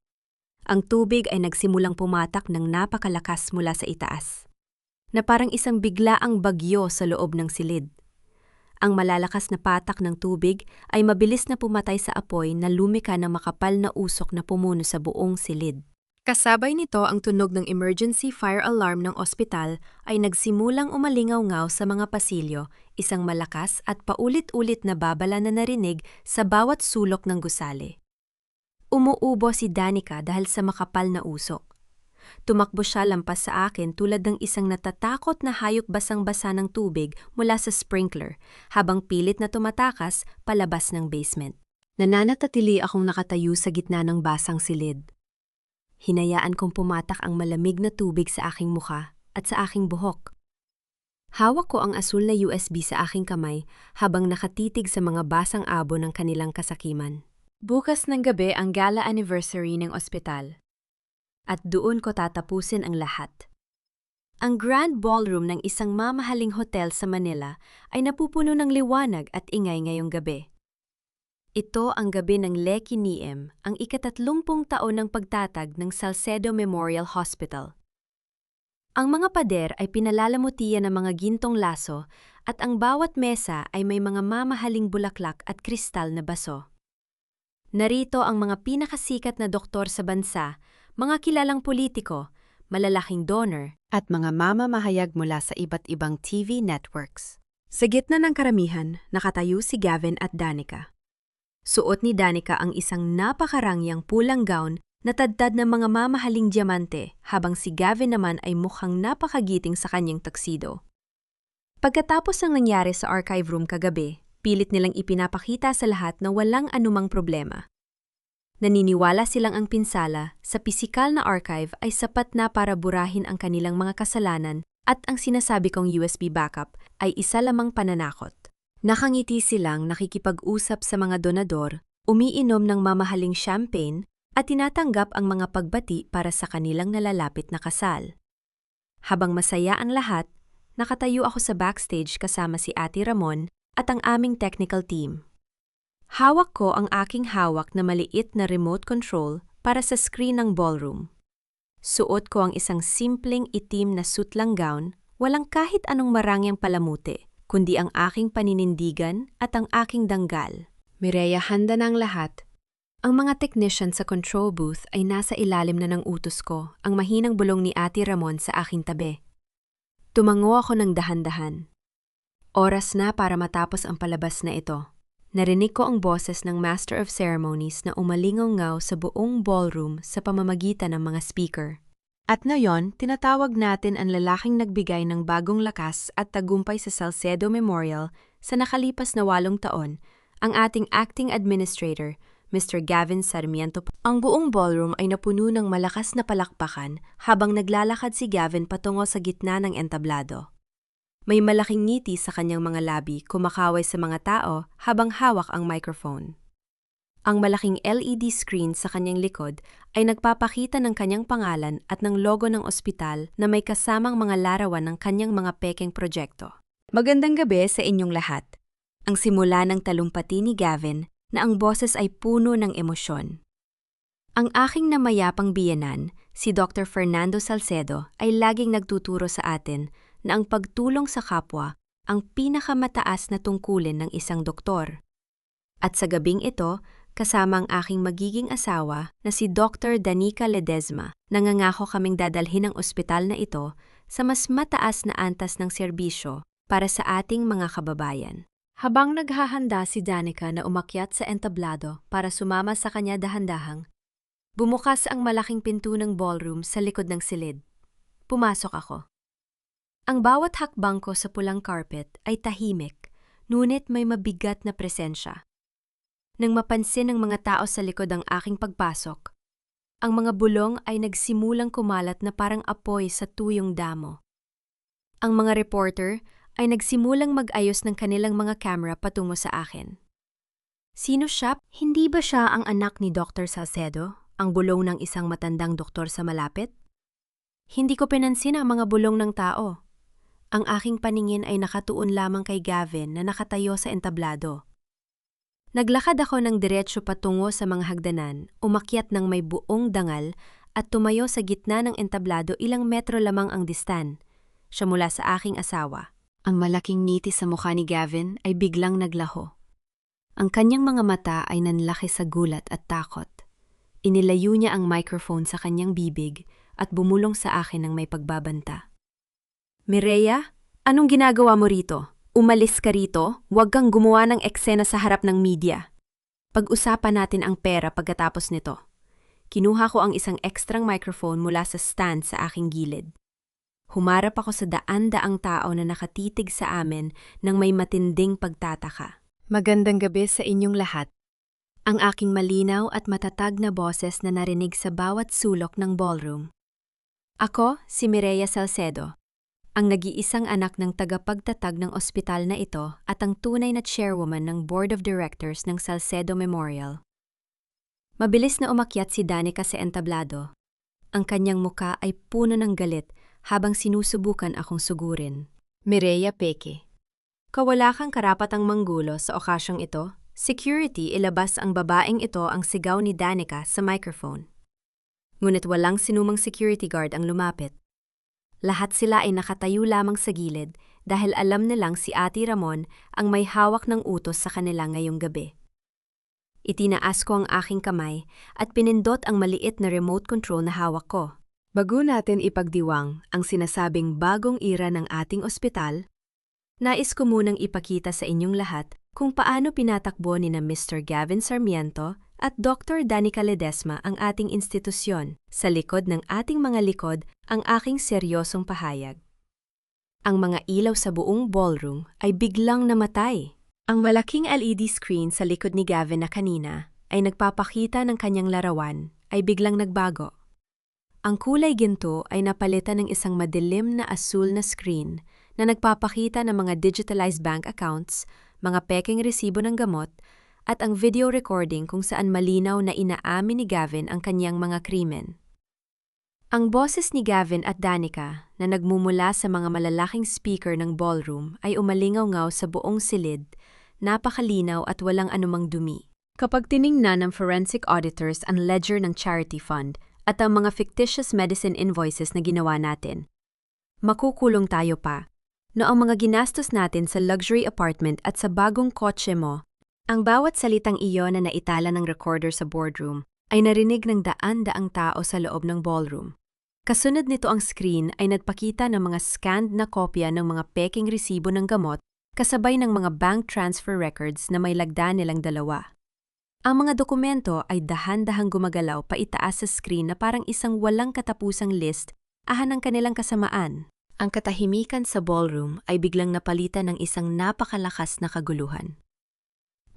Ang tubig ay nagsimulang pumatak ng napakalakas mula sa itaas, na parang isang biglaang bagyo sa loob ng silid. Ang malalakas na patak ng tubig ay mabilis na pumatay sa apoy na lumika ng makapal na usok na pumuno sa buong silid. Kasabay nito ang tunog ng emergency fire alarm ng ospital ay nagsimulang umalingaw-ngaw sa mga pasilyo, isang malakas at paulit-ulit na babala na narinig sa bawat sulok ng gusali. Umuubo si Danica dahil sa makapal na usok. Tumakbo siya lampas sa akin tulad ng isang natatakot na hayop basang-basa ng tubig mula sa sprinkler habang pilit na tumatakas palabas ng basement. Nananatili akong nakatayo sa gitna ng basang silid. Hinayaan kong pumatak ang malamig na tubig sa aking mukha at sa aking buhok. Hawak ko ang asul na USB sa aking kamay habang nakatitig sa mga basang abo ng kanilang kasakiman. Bukas ng gabi ang gala anniversary ng ospital. At doon ko tatapusin ang lahat. Ang grand ballroom ng isang mamahaling hotel sa Manila ay napupuno ng liwanag at ingay ngayong gabi. Ito ang gabi ng Lecky Niem, ang ika-30 taon ng pagtatag ng Salcedo Memorial Hospital. Ang mga pader ay pinalalamutian ng mga gintong laso at ang bawat mesa ay may mga mamahaling bulaklak at kristal na baso. Narito ang mga pinakasikat na doktor sa bansa, mga kilalang politiko, malalaking donor, at mga mamamahayag mula sa iba't ibang TV networks. Sa gitna ng karamihan, nakatayo si Gavin at Danica. Suot ni Danica ang isang napakarangyang pulang gown na tadtad ng mga mamahaling diamante, habang si Gavin naman ay mukhang napakagiting sa kanyang tuxedo. Pagkatapos ng nangyari sa archive room kagabi, pilit nilang ipinapakita sa lahat na walang anumang problema. Naniniwala silang ang pinsala sa pisikal na archive ay sapat na para burahin ang kanilang mga kasalanan at ang sinasabi kong USB backup ay isa lamang pananakot. Nakangiti silang nakikipag-usap sa mga donador, umiinom ng mamahaling champagne at tinatanggap ang mga pagbati para sa kanilang nalalapit na kasal. Habang masaya ang lahat, nakatayo ako sa backstage kasama si Ate Ramon at ang aming technical team. Hawak ko ang aking hawak na maliit na remote control para sa screen ng ballroom. Suot ko ang isang simpleng itim na sutlang gown, walang kahit anong marangyang palamuti, kundi ang aking paninindigan at ang aking danggal. Mireya, handa na ang lahat. Ang mga technician sa control booth ay nasa ilalim na ng utos ko, ang mahinang bulong ni Ate Ramon sa aking tabi. Tumango ako ng dahan-dahan. Oras na para matapos ang palabas na ito. Narinig ko ang boses ng Master of Ceremonies na umalingaw-ngaw sa buong ballroom sa pamamagitan ng mga speaker. At ngayon, tinatawag natin ang lalaking nagbigay ng bagong lakas at tagumpay sa Salcedo Memorial sa nakalipas na 8 taon, ang ating acting administrator, Mr. Gavin Sarmiento. Ang buong ballroom ay napuno ng malakas na palakpakan habang naglalakad si Gavin patungo sa gitna ng entablado. May malaking ngiti sa kanyang mga labi kumakaway sa mga tao habang hawak ang microphone. Ang malaking LED screen sa kanyang likod ay nagpapakita ng kanyang pangalan at ng logo ng ospital na may kasamang mga larawan ng kanyang mga pekeng proyekto. Magandang gabi sa inyong lahat. Ang simula ng talumpati ni Gavin na ang boses ay puno ng emosyon. Ang aking namayapang biyenan, si Dr. Fernando Salcedo, ay laging nagtuturo sa atin na ang pagtulong sa kapwa ang pinakamataas na tungkulin ng isang doktor. At sa gabing ito, kasama ang aking magiging asawa na si Dr. Danica Ledesma, nangangako kaming dadalhin ang ospital na ito sa mas mataas na antas ng serbisyo para sa ating mga kababayan. Habang naghahanda si Danica na umakyat sa entablado para sumama sa kanya dahan-dahang, bumukas ang malaking pinto ng ballroom sa likod ng silid. Pumasok ako. Ang bawat hakbang ko sa pulang carpet ay tahimik, ngunit may mabigat na presensya. Nang mapansin ng mga tao sa likod ang aking pagpasok, ang mga bulong ay nagsimulang kumalat na parang apoy sa tuyong damo. Ang mga reporter ay nagsimulang mag-ayos ng kanilang mga camera patungo sa akin. Sino siya? Hindi ba siya ang anak ni Dr. Salcedo, ang bulong ng isang matandang doktor sa malapit? Hindi ko pinansin ang mga bulong ng tao. Ang aking paningin ay nakatuon lamang kay Gavin na nakatayo sa entablado. Naglakad ako ng diretsyo patungo sa mga hagdanan, umakyat ng may buong dangal at tumayo sa gitna ng entablado ilang metro lamang ang distan. Siya mula sa aking asawa. Ang malaking ngiti sa mukha ni Gavin ay biglang naglaho. Ang kanyang mga mata ay nanlaki sa gulat at takot. Inilayo niya ang microphone sa kanyang bibig at bumulong sa akin ng may pagbabanta. Mireya, anong ginagawa mo rito? Umalis ka rito, huwag kang gumawa ng eksena sa harap ng media. Pag-usapan natin ang pera pagkatapos nito. Kinuha ko ang isang ekstrang microphone mula sa stand sa aking gilid. Humarap ako sa daan-daang tao na nakatitig sa amin ng may matinding pagtataka. Magandang gabi sa inyong lahat. Ang aking malinaw at matatag na boses na narinig sa bawat sulok ng ballroom. Ako, si Mireya Salcedo, ang nag-iisang anak ng tagapagtatag ng ospital na ito at ang tunay na chairwoman ng Board of Directors ng Salcedo Memorial. Mabilis na umakyat si Danica sa entablado. Ang kanyang muka ay puno ng galit habang sinusubukan akong sugurin. Mireya Peke, kawala kang karapatang manggulo sa okasyong ito. Security, ilabas ang babaeng ito ang sigaw ni Danica sa microphone. Ngunit walang sinumang security guard ang lumapit. Lahat sila ay nakatayo lamang sa gilid dahil alam nilang si Ate Ramon ang may hawak ng utos sa kanila ngayong gabi. Itinaas ko ang aking kamay at pinindot ang maliit na remote control na hawak ko. Bago natin ipagdiwang ang sinasabing bagong era ng ating ospital, nais ko munang ipakita sa inyong lahat kung paano pinatakbo ni na Mr. Gavin Sarmiento at Dr. Danica Ledesma ang ating institusyon. Sa likod ng ating mga likod ang aking seryosong pahayag. Ang mga ilaw sa buong ballroom ay biglang namatay. Ang malaking LED screen sa likod ni Gavin na kanina ay nagpapakita ng kanyang larawan ay biglang nagbago. Ang kulay ginto ay napalitan ng isang madilim na asul na screen na nagpapakita ng mga digitalized bank accounts, mga pekeng resibo ng gamot, at ang video recording kung saan malinaw na inaamin ni Gavin ang kanyang mga krimen. Ang boses ni Gavin at Danica na nagmumula sa mga malalaking speaker ng ballroom ay umalingaw-ngaw sa buong silid, napakalinaw at walang anumang dumi. Kapag tiningnan ng forensic auditors ang ledger ng charity fund at ang mga fictitious medicine invoices na ginawa natin, makukulong tayo pa. No ang mga ginastos natin sa luxury apartment at sa bagong kotse mo, ang bawat salitang iyon na naitala ng recorder sa boardroom ay narinig ng daan-daang tao sa loob ng ballroom. Kasunod nito ang screen ay nagpakita ng mga scanned na kopya ng mga peking resibo ng gamot kasabay ng mga bank transfer records na may lagda nilang dalawa. Ang mga dokumento ay dahan-dahang gumagalaw paitaas sa screen na parang isang walang katapusang list ng kanilang kasamaan. Ang katahimikan sa ballroom ay biglang napalitan ng isang napakalakas na kaguluhan.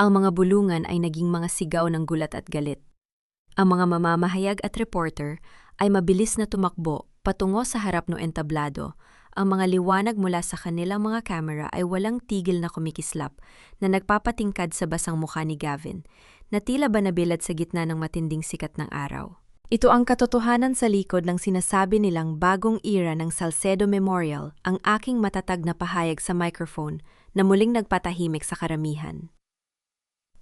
Ang mga bulungan ay naging mga sigaw ng gulat at galit. Ang mga mamamahayag at reporter ay mabilis na tumakbo patungo sa harap ng entablado. Ang mga liwanag mula sa kanilang mga kamera ay walang tigil na kumikislap na nagpapatingkad sa basang mukha ni Gavin, na tila ba nabilad sa gitna ng matinding sikat ng araw. Ito ang katotohanan sa likod ng sinasabi nilang bagong era ng Salcedo Memorial, ang aking matatag na pahayag sa microphone na muling nagpatahimik sa karamihan.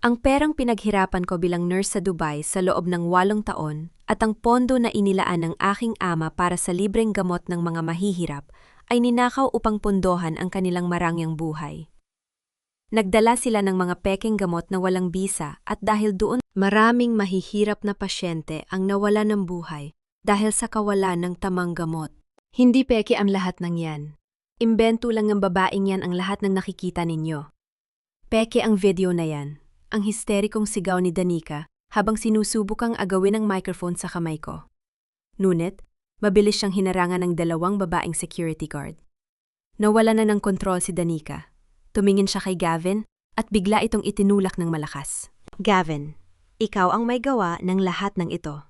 Ang perang pinaghirapan ko bilang nurse sa Dubai sa loob ng 8 taon at ang pondo na inilaan ng aking ama para sa libreng gamot ng mga mahihirap ay ninakaw upang pondohan ang kanilang marangyang buhay. Nagdala sila ng mga pekeng gamot na walang bisa at dahil doon maraming mahihirap na pasyente ang nawala ng buhay dahil sa kawalan ng tamang gamot. Hindi peke ang lahat ng yan. Imbento lang ng babaeng yan ang lahat ng nakikita ninyo. Peke ang video na yan. Ang histerikong sigaw ni Danica habang sinusubukang agawin ang microphone sa kamay ko. Ngunit, mabilis siyang hinarangan ng 2 babaeng security guard. Nawala na ng kontrol si Danica. Tumingin siya kay Gavin at bigla itong itinulak ng malakas. Gavin, ikaw ang may gawa ng lahat ng ito.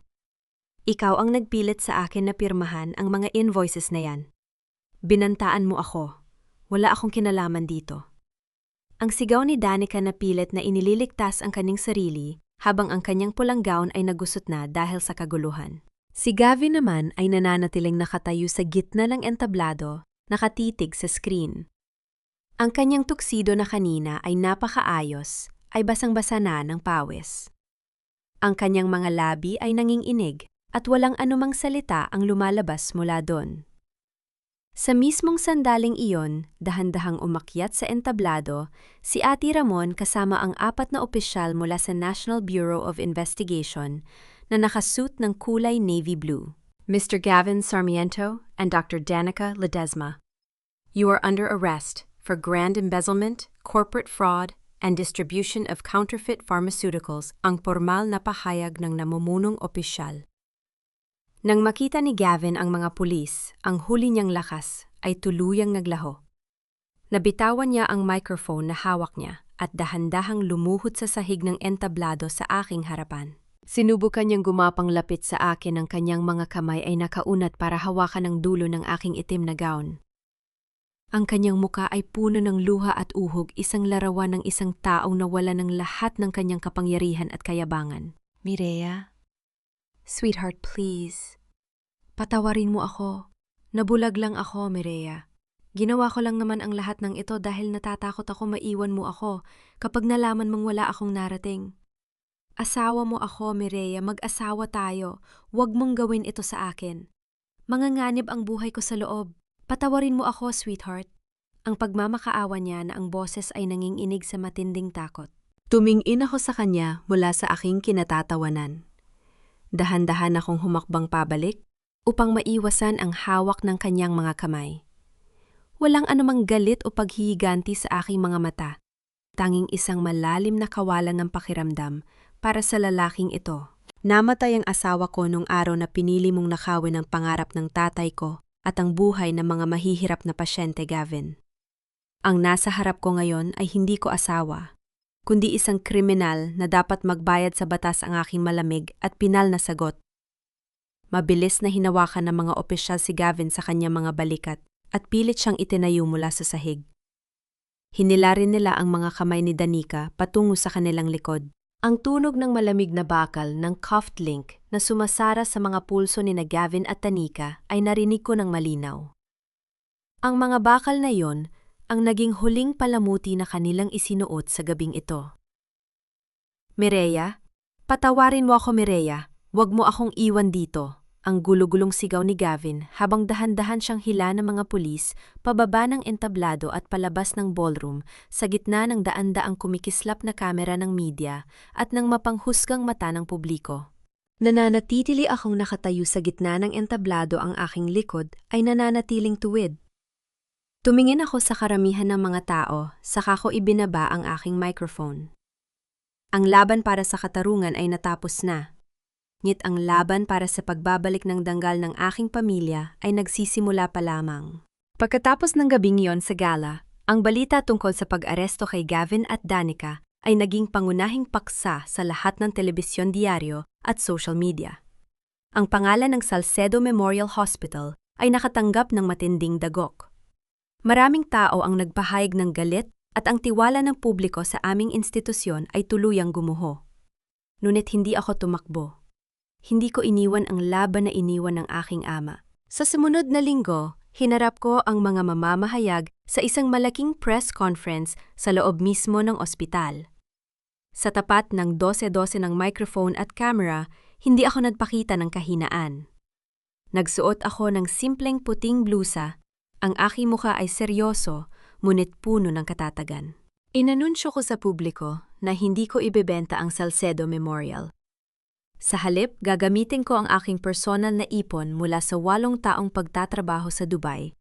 Ikaw ang nagpilit sa akin na pirmahan ang mga invoices na yan. Binantaan mo ako. Wala akong kinalaman dito. Ang sigaw ni Danica na pilit na inililigtas ang kanyang sarili habang ang kanyang pulang gown ay nagusot na dahil sa kaguluhan. Si Gavin naman ay nananatiling nakatayo sa gitna ng entablado, nakatitig sa screen. Ang kanyang tuksido na kanina ay napakaayos, ay basang-basa na ng pawis. Ang kanyang mga labi ay nanginginig at walang anumang salita ang lumalabas mula doon. Sa mismong sandaling iyon, dahan-dahang umakyat sa entablado, si Ate Ramon kasama ang 4 na opisyal mula sa National Bureau of Investigation na nakasuit ng kulay navy blue. Mr. Gavin Sarmiento and Dr. Danica Ledesma, you are under arrest for grand embezzlement, corporate fraud, and distribution of counterfeit pharmaceuticals, ang pormal na pahayag ng namumunong opisyal. Nang makita ni Gavin ang mga pulis, ang huli niyang lakas ay tuluyang naglaho. Nabitawan niya ang microphone na hawak niya at dahan-dahang lumuhod sa sahig ng entablado sa aking harapan. Sinubukan niyang gumapang lapit sa akin, ang kanyang mga kamay ay nakaunat para hawakan ang dulo ng aking itim na gown. Ang kanyang muka ay puno ng luha at uhog, isang larawan ng isang taong nawala ng lahat ng kanyang kapangyarihan at kayabangan. Mireya? Sweetheart, please. Patawarin mo ako. Nabulag lang ako, Mireya. Ginawa ko lang naman ang lahat ng ito dahil natatakot ako maiwan mo ako kapag nalaman mong wala akong narating. Asawa mo ako, Mireya. Mag-asawa tayo. Huwag mong gawin ito sa akin. Manganganib ang buhay ko sa loob. Patawarin mo ako, sweetheart. Ang pagmamakaawa niya na ang boses ay nanginginig sa matinding takot. Tumingin ako sa kanya mula sa aking kinatatawanan. Dahan-dahan akong humakbang pabalik upang maiwasan ang hawak ng kanyang mga kamay. Walang anumang galit o paghihiganti sa aking mga mata. Tanging isang malalim na kawalan ng pakiramdam para sa lalaking ito. Namatay ang asawa ko nung araw na pinili mong nakawin ang pangarap ng tatay ko at ang buhay ng mga mahihirap na pasyente, Gavin. Ang nasa harap ko ngayon ay hindi ko asawa, kundi isang kriminal na dapat magbayad sa batas ang aking malamig at pinal na sagot. Mabilis na hinawakan ng mga opisyal si Gavin sa kanyang mga balikat at pilit siyang itinayo mula sa sahig. Hinila rin nila ang mga kamay ni Danica patungo sa kanilang likod. Ang tunog ng malamig na bakal ng cuffed link na sumasara sa mga pulso ni Gavin at Danica ay narinig ko ng malinaw. Ang mga bakal na yon ang naging huling palamuti na kanilang isinuot sa gabing ito. Mireya, patawarin mo ako, Mireya. Huwag mo akong iwan dito. Ang gulo-gulong sigaw ni Gavin habang dahan-dahan siyang hila ng mga pulis pababa ng entablado at palabas ng ballroom sa gitna ng daan-daang kumikislap na kamera ng media at ng mapanghusgang mata ng publiko. Nananatili akong nakatayo sa gitna ng entablado, ang aking likod ay nananatiling tuwid. Tumingin ako sa karamihan ng mga tao, saka ko ibinaba ang aking microphone. Ang laban para sa katarungan ay natapos na. Ngunit ang laban para sa pagbabalik ng danggal ng aking pamilya ay nagsisimula pa lamang. Pagkatapos ng gabing iyon sa gala, ang balita tungkol sa pag-aresto kay Gavin at Danica ay naging pangunahing paksa sa lahat ng telebisyon, diaryo at social media. Ang pangalan ng Salcedo Memorial Hospital ay nakatanggap ng matinding dagok. Maraming tao ang nagpahayag ng galit at ang tiwala ng publiko sa aming institusyon ay tuluyang gumuho. Ngunit hindi ako tumakbo. Hindi ko iniwan ang laban na iniwan ng aking ama. Sa sumunod na linggo, hinarap ko ang mga mamamahayag sa isang malaking press conference sa loob mismo ng ospital. Sa tapat ng 12-12 ng microphone at camera, hindi ako nagpakita ng kahinaan. Nagsuot ako ng simpleng puting blusa. Ang aking mukha ay seryoso, ngunit puno ng katatagan. Inanunsyo ko sa publiko na hindi ko ibebenta ang Salcedo Memorial. Sa halip, gagamitin ko ang aking personal na ipon mula sa 8 taong pagtatrabaho sa Dubai,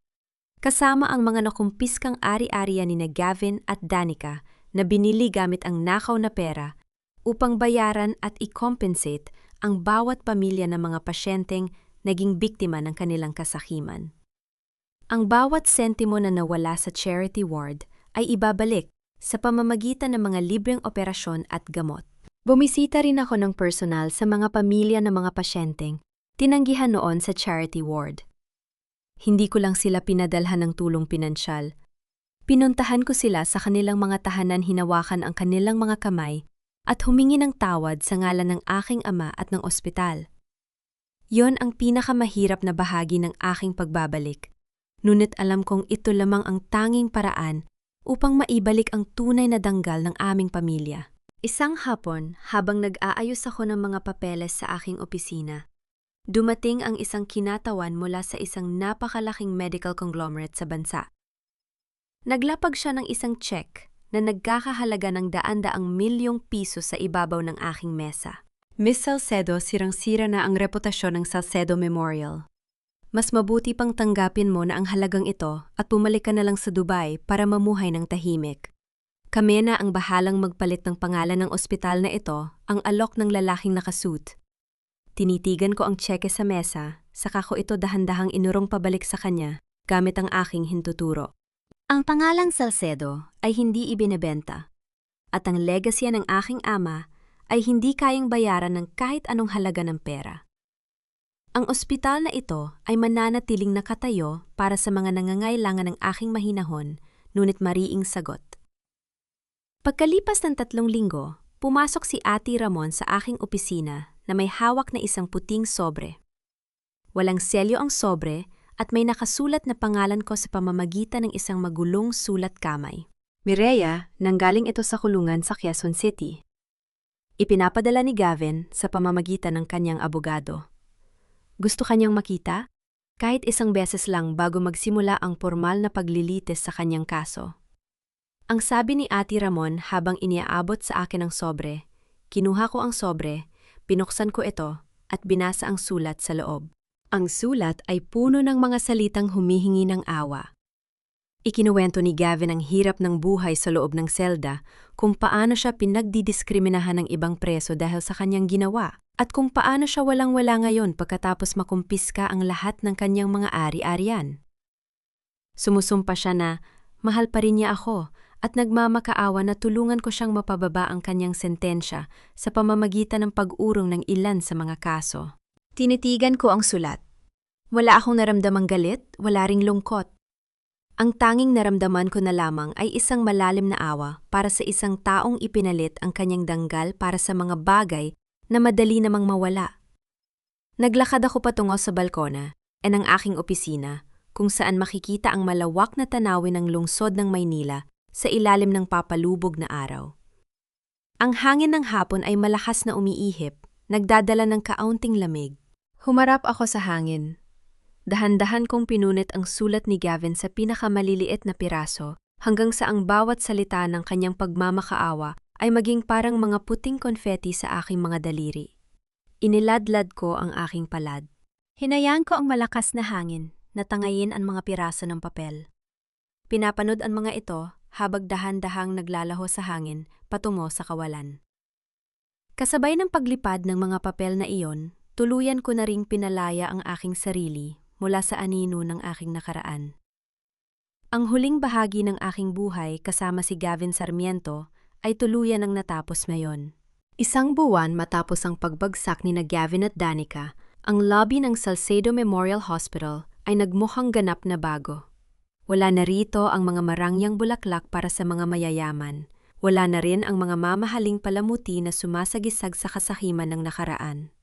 kasama ang mga nakumpiskang ari-arian ni Gavin at Danica na binili gamit ang nakaw na pera upang bayaran at i-compensate ang bawat pamilya ng mga pasyenteng naging biktima ng kanilang kasakiman. Ang bawat sentimo na nawala sa charity ward ay ibabalik sa pamamagitan ng mga libreng operasyon at gamot. Bumisita rin ako ng personal sa mga pamilya ng mga pasyenteng tinanggihan noon sa charity ward. Hindi ko lang sila pinadalhan ng tulong pinansyal. Pinuntahan ko sila sa kanilang mga tahanan, hinawakan ang kanilang mga kamay at humingi ng tawad sa ngalan ng aking ama at ng ospital. Yon ang pinakamahirap na bahagi ng aking pagbabalik. Ngunit alam kong ito lamang ang tanging paraan upang maibalik ang tunay na danggal ng aming pamilya. Isang hapon, habang nag-aayos ako ng mga papeles sa aking opisina, dumating ang isang kinatawan mula sa isang napakalaking medical conglomerate sa bansa. Naglapag siya ng isang check na nagkakahalaga ng daan-daang milyong piso sa ibabaw ng aking mesa. Miss Salcedo, sirang-sira na ang reputasyon ng Salcedo Memorial. Mas mabuti pang tanggapin mo na ang halagang ito at bumalik ka na lang sa Dubai para mamuhay ng tahimik. Kami na ang bahalang magpalit ng pangalan ng ospital na ito, ang alok ng lalaking nakasuit. Tinitigan ko ang tseke sa mesa, saka ko ito dahan-dahang inurong pabalik sa kanya gamit ang aking hintuturo. Ang pangalang Salcedo ay hindi ibinebenta, at ang legasya ng aking ama ay hindi kayang bayaran ng kahit anong halaga ng pera. Ang ospital na ito ay mananatiling nakatayo para sa mga nangangailangan ng aking mahinahon, ngunit mariing sagot. Pagkalipas ng 3 linggo, pumasok si Ate Ramon sa aking opisina na may hawak na isang puting sobre. Walang selyo ang sobre at may nakasulat na pangalan ko sa pamamagitan ng isang magulong sulat kamay. Mireya, nanggaling ito sa kulungan sa Quezon City. Ipinapadala ni Gavin sa pamamagitan ng kanyang abogado. Gusto kanyang makita? Kahit isang beses lang bago magsimula ang formal na paglilitis sa kanyang kaso. Ang sabi ni Ate Ramon habang iniaabot sa akin ang sobre. Kinuha ko ang sobre, pinuksan ko ito, at binasa ang sulat sa loob. Ang sulat ay puno ng mga salitang humihingi ng awa. Ikinuwento ni Gavin ang hirap ng buhay sa loob ng selda, kung paano siya pinagdidiskriminahan ng ibang preso dahil sa kanyang ginawa, at kung paano siya walang-wala ngayon pagkatapos makumpiska ang lahat ng kanyang mga ari-arian. Sumusumpa siya na mahal pa rin niya ako at nagmamakaawa na tulungan ko siyang mapababa ang kanyang sentensya sa pamamagitan ng pag-urong ng ilan sa mga kaso. Tinitigan ko ang sulat. Wala akong naramdamang galit, wala ring lungkot. Ang tanging naramdaman ko na lamang ay isang malalim na awa para sa isang taong ipinalit ang kanyang danggal para sa mga bagay na madali namang mawala. Naglakad ako patungo sa balkona ng aking opisina kung saan makikita ang malawak na tanawin ng lungsod ng Maynila sa ilalim ng papalubog na araw. Ang hangin ng hapon ay malakas na umiihip, nagdadala ng kaunting lamig. Humarap ako sa hangin. Dahan-dahan kong pinunit ang sulat ni Gavin sa pinakamaliliit na piraso hanggang sa ang bawat salita ng kanyang pagmamakaawa ay maging parang mga puting konfeti sa aking mga daliri. Iniladlad ko ang aking palad. Hinayaan ko ang malakas na hangin na tangayin ang mga piraso ng papel. Pinapanood ang mga ito habang dahan-dahang naglalaho sa hangin patungo sa kawalan. Kasabay ng paglipad ng mga papel na iyon, tuluyan ko na ring pinalaya ang aking sarili mula sa anino ng aking nakaraan. Ang huling bahagi ng aking buhay kasama si Gavin Sarmiento ay tuluyan ang natapos ngayon. Isang buwan matapos ang pagbagsak ni Gavin at Danica, ang lobby ng Salcedo Memorial Hospital ay nagmukhang ganap na bago. Wala na rito ang mga marangyang bulaklak para sa mga mayayaman. Wala na rin ang mga mamahaling palamuti na sumasagisag sa kasakiman ng nakaraan.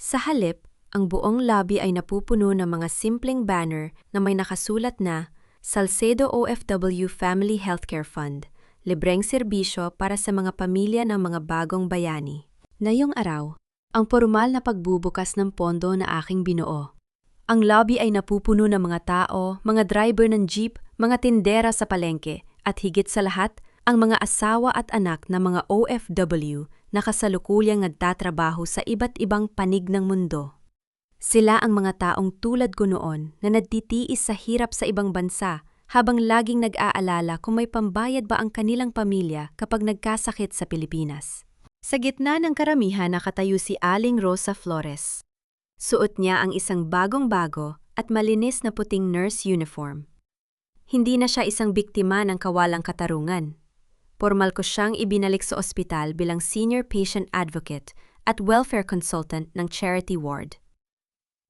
Sa halip, ang buong lobby ay napupuno ng mga simpleng banner na may nakasulat na Salcedo OFW Family Healthcare Fund, libreng serbisyo para sa mga pamilya ng mga bagong bayani. Ngayong araw, ang formal na pagbubukas ng pondo na aking binuo. Ang lobby ay napupuno ng mga tao, mga driver ng jeep, mga tindera sa palengke, at higit sa lahat, ang mga asawa at anak ng mga OFW na kasalukuyang nagtatrabaho sa iba't ibang panig ng mundo. Sila ang mga taong tulad ko noon na nagtitiis sa hirap sa ibang bansa habang laging nag-aalala kung may pambayad ba ang kanilang pamilya kapag nagkasakit sa Pilipinas. Sa gitna ng karamihan nakatayo si Aling Rosa Flores. Suot niya ang isang bagong-bago at malinis na puting nurse uniform. Hindi na siya isang biktima ng kawalang katarungan. Formal ko siyang ibinalik sa ospital bilang senior patient advocate at welfare consultant ng charity ward.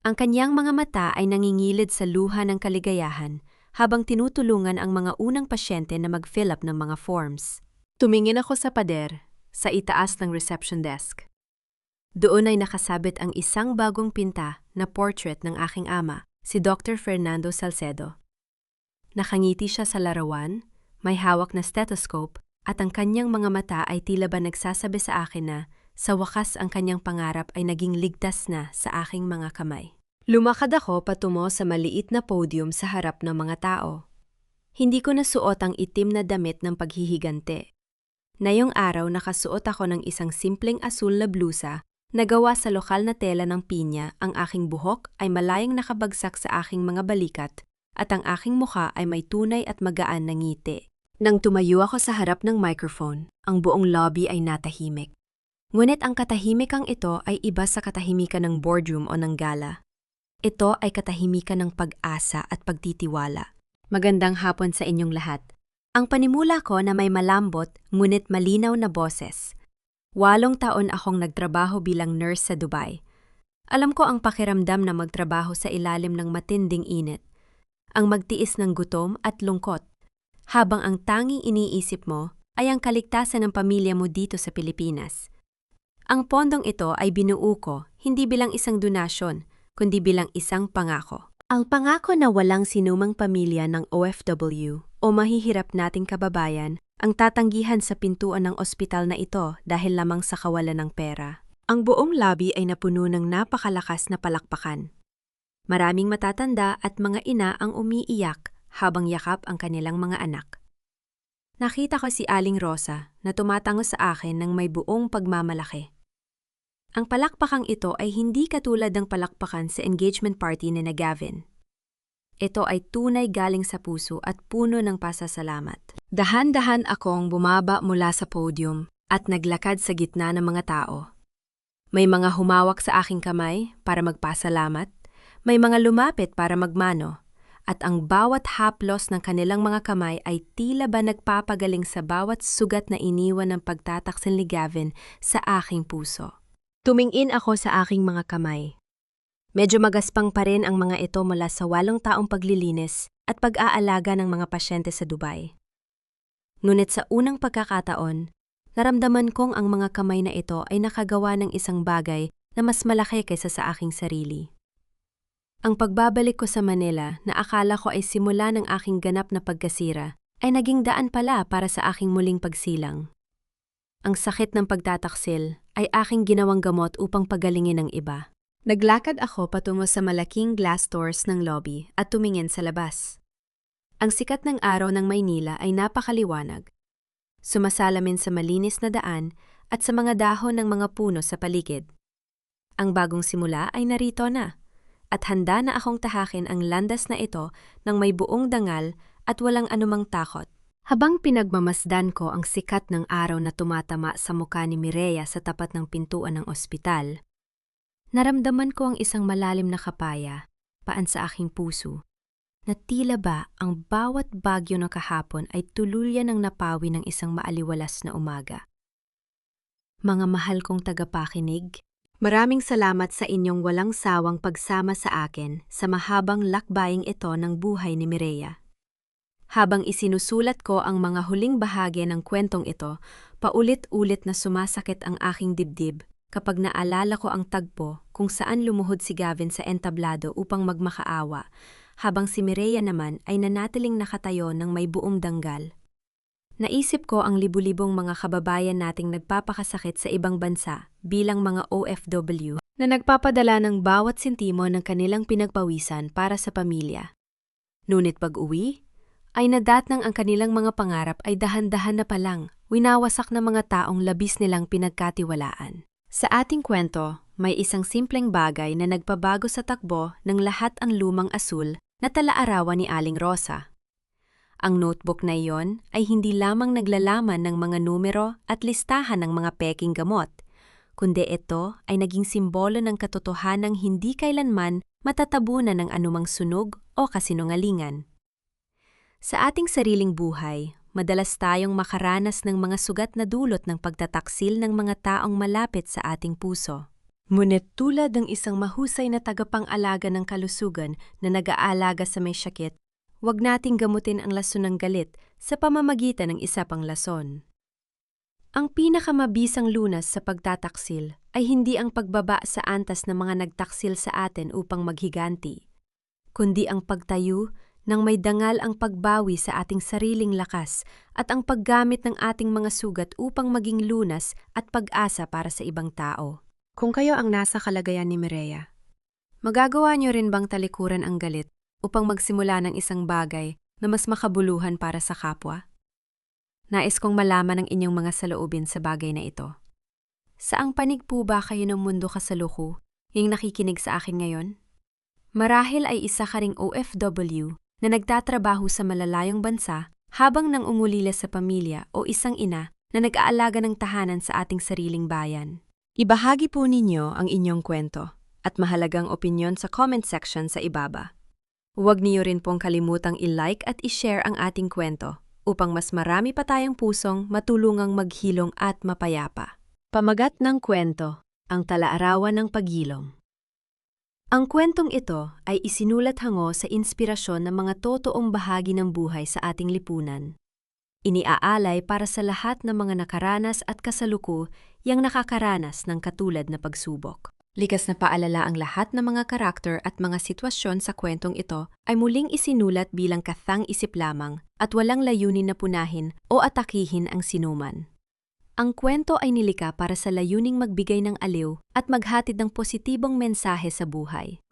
Ang kanyang mga mata ay nangingilid sa luha ng kaligayahan habang tinutulungan ang mga unang pasyente na mag-fill up ng mga forms. Tumingin ako sa pader, sa itaas ng reception desk. Doon ay nakasabit ang isang bagong pinta na portrait ng aking ama, si Dr. Fernando Salcedo. Nakangiti siya sa larawan, may hawak na stethoscope, at ang kanyang mga mata ay tila ba nagsasabi sa akin na sa wakas ang kanyang pangarap ay naging ligtas na sa aking mga kamay. Lumakad ako patungo sa maliit na podium sa harap ng mga tao. Hindi ko nasuot ang itim na damit ng paghihigante. Ngayong araw nakasuot ako ng isang simpleng asul na blusa na gawa sa lokal na tela ng pinya. Ang aking buhok ay malayang nakabagsak sa aking mga balikat at ang aking mukha ay may tunay at magaan na ngiti. Nang tumayo ako sa harap ng microphone, ang buong lobby ay natahimik. Ngunit ang katahimikang ito ay iba sa katahimikan ng boardroom o ng gala. Ito ay katahimikan ng pag-asa at pagtitiwala. Magandang hapon sa inyong lahat. Ang panimula ko na may malambot ngunit malinaw na boses. 8 taon akong nagtrabaho bilang nurse sa Dubai. Alam ko ang pakiramdam na magtrabaho sa ilalim ng matinding init. Ang magtiis ng gutom at lungkot. Habang ang tanging iniisip mo ay ang kaligtasan ng pamilya mo dito sa Pilipinas. Ang pondong ito ay binuo ko hindi bilang isang donasyon, kundi bilang isang pangako. Ang pangako na walang sinumang pamilya ng OFW o mahihirap nating kababayan ang tatanggihan sa pintuan ng ospital na ito dahil lamang sa kawalan ng pera. Ang buong lobby ay napuno ng napakalakas na palakpakan. Maraming matatanda at mga ina ang umiiyak habang yakap ang kanilang mga anak. nakita ko si Aling Rosa na tumatango sa akin ng may buong pagmamalaki. Ang palakpakang ito ay hindi katulad ng palakpakan sa engagement party ni Gavin. Ito ay tunay galing sa puso at puno ng pasasalamat. Dahan-dahan akong bumaba mula sa podium at naglakad sa gitna ng mga tao. May mga humawak sa aking kamay para magpasalamat, may mga lumapit para magmano, at ang bawat haplos ng kanilang mga kamay ay tila ba nagpapagaling sa bawat sugat na iniwan ng pagtataksil ni Gavin sa aking puso. Tumingin ako sa aking mga kamay. Medyo magaspang pa rin ang mga ito mula sa 8 taong paglilinis at pag-aalaga ng mga pasyente sa Dubai. Ngunit sa unang pagkakataon, naramdaman kong ang mga kamay na ito ay nakagawa ng isang bagay na mas malaki kaysa sa aking sarili. Ang pagbabalik ko sa Manila na akala ko ay simula ng aking ganap na pagkasira ay naging daan pala para sa aking muling pagsilang. Ang sakit ng pagtataksil ay aking ginawang gamot upang pagalingin ng iba. Naglakad ako patungo sa malaking glass doors ng lobby at tumingin sa labas. Ang sikat ng araw ng Maynila ay napakaliwanag. Sumasalamin sa malinis na daan at sa mga dahon ng mga puno sa paligid. Ang bagong simula ay narito na. At handa na akong tahakin ang landas na ito ng may buong dangal at walang anumang takot. Habang pinagmamasdan ko ang sikat ng araw na tumatama sa mukha ni Mireya sa tapat ng pintuan ng ospital, naramdaman ko ang isang malalim na kapaya, paan sa aking puso, na tila ba ang bawat bagyo ng kahapon ay tuluyan ng napawi ng isang maaliwalas na umaga. Mga mahal kong tagapakinig, maraming salamat sa inyong walang sawang pagsama sa akin sa mahabang lakbaying ito ng buhay ni Mireya. Habang isinusulat ko ang mga huling bahagi ng kwentong ito, paulit-ulit na sumasakit ang aking dibdib kapag naalala ko ang tagpo kung saan lumuhod si Gavin sa entablado upang magmakaawa, habang si Mireya naman ay nanatiling nakatayo ng may buong danggal. Naisip ko ang libu-libong mga kababayan nating nagpapakasakit sa ibang bansa bilang mga OFW na nagpapadala ng bawat sentimo ng kanilang pinagpawisan para sa pamilya. Ngunit pag-uwi, ay nadatnang ang kanilang mga pangarap ay dahan-dahan na palang winawasak ng mga taong labis nilang pinagkatiwalaan. Sa ating kwento, may isang simpleng bagay na nagpabago sa takbo ng lahat ang lumang asul na tala-arawan ni Aling Rosa. Ang notebook na iyon ay hindi lamang naglalaman ng mga numero at listahan ng mga peking gamot, kundi ito ay naging simbolo ng katotohanang hindi kailanman matatabunan ng anumang sunog o kasinungalingan. Sa ating sariling buhay, madalas tayong makaranas ng mga sugat na dulot ng pagtataksil ng mga taong malapit sa ating puso. Ngunit tulad ng isang mahusay na tagapang-alaga ng kalusugan na nag-aalaga sa may sakit, huwag nating gamutin ang lason ng galit sa pamamagitan ng isa pang lason. Ang pinakamabisang lunas sa pagtataksil ay hindi ang pagbaba sa antas ng mga nagtaksil sa atin upang maghiganti, kundi ang pagtayo nang may dangal ang pagbawi sa ating sariling lakas at ang paggamit ng ating mga sugat upang maging lunas at pag-asa para sa ibang tao. Kung kayo ang nasa kalagayan ni Mireya, magagawa niyo rin bang talikuran ang galit upang magsimula ng isang bagay na mas makabuluhan para sa kapwa? Nais kong malaman ang inyong mga saloobin sa bagay na ito. Saang panig po ba kayo ng mundo kasaluku, yung nakikinig sa akin ngayon? Marahil ay isa ka ring OFW na nagtatrabaho sa malalayong bansa habang nangungulila sa pamilya o isang ina na nag-aalaga ng tahanan sa ating sariling bayan. Ibahagi po ninyo ang inyong kwento at mahalagang opinyon sa comment section sa ibaba. Huwag niyo rin pong kalimutang i-like at i-share ang ating kwento upang mas marami pa tayong pusong matulungang maghilom at mapayapa. Pamagat ng kwento, ang talaarawan ng paghilom. Ang kwentong ito ay isinulat hango sa inspirasyon ng mga totoong bahagi ng buhay sa ating lipunan. Iniaalay para sa lahat ng mga nakaranas at kasaluku yang nakakaranas ng katulad na pagsubok. Likas na paalala ang lahat ng mga karakter at mga sitwasyon sa kwentong ito ay muling isinulat bilang kathang-isip lamang at walang layunin na punahin o atakihin ang sinuman. Ang kwento ay nilikha para sa layuning magbigay ng aliw at maghatid ng positibong mensahe sa buhay.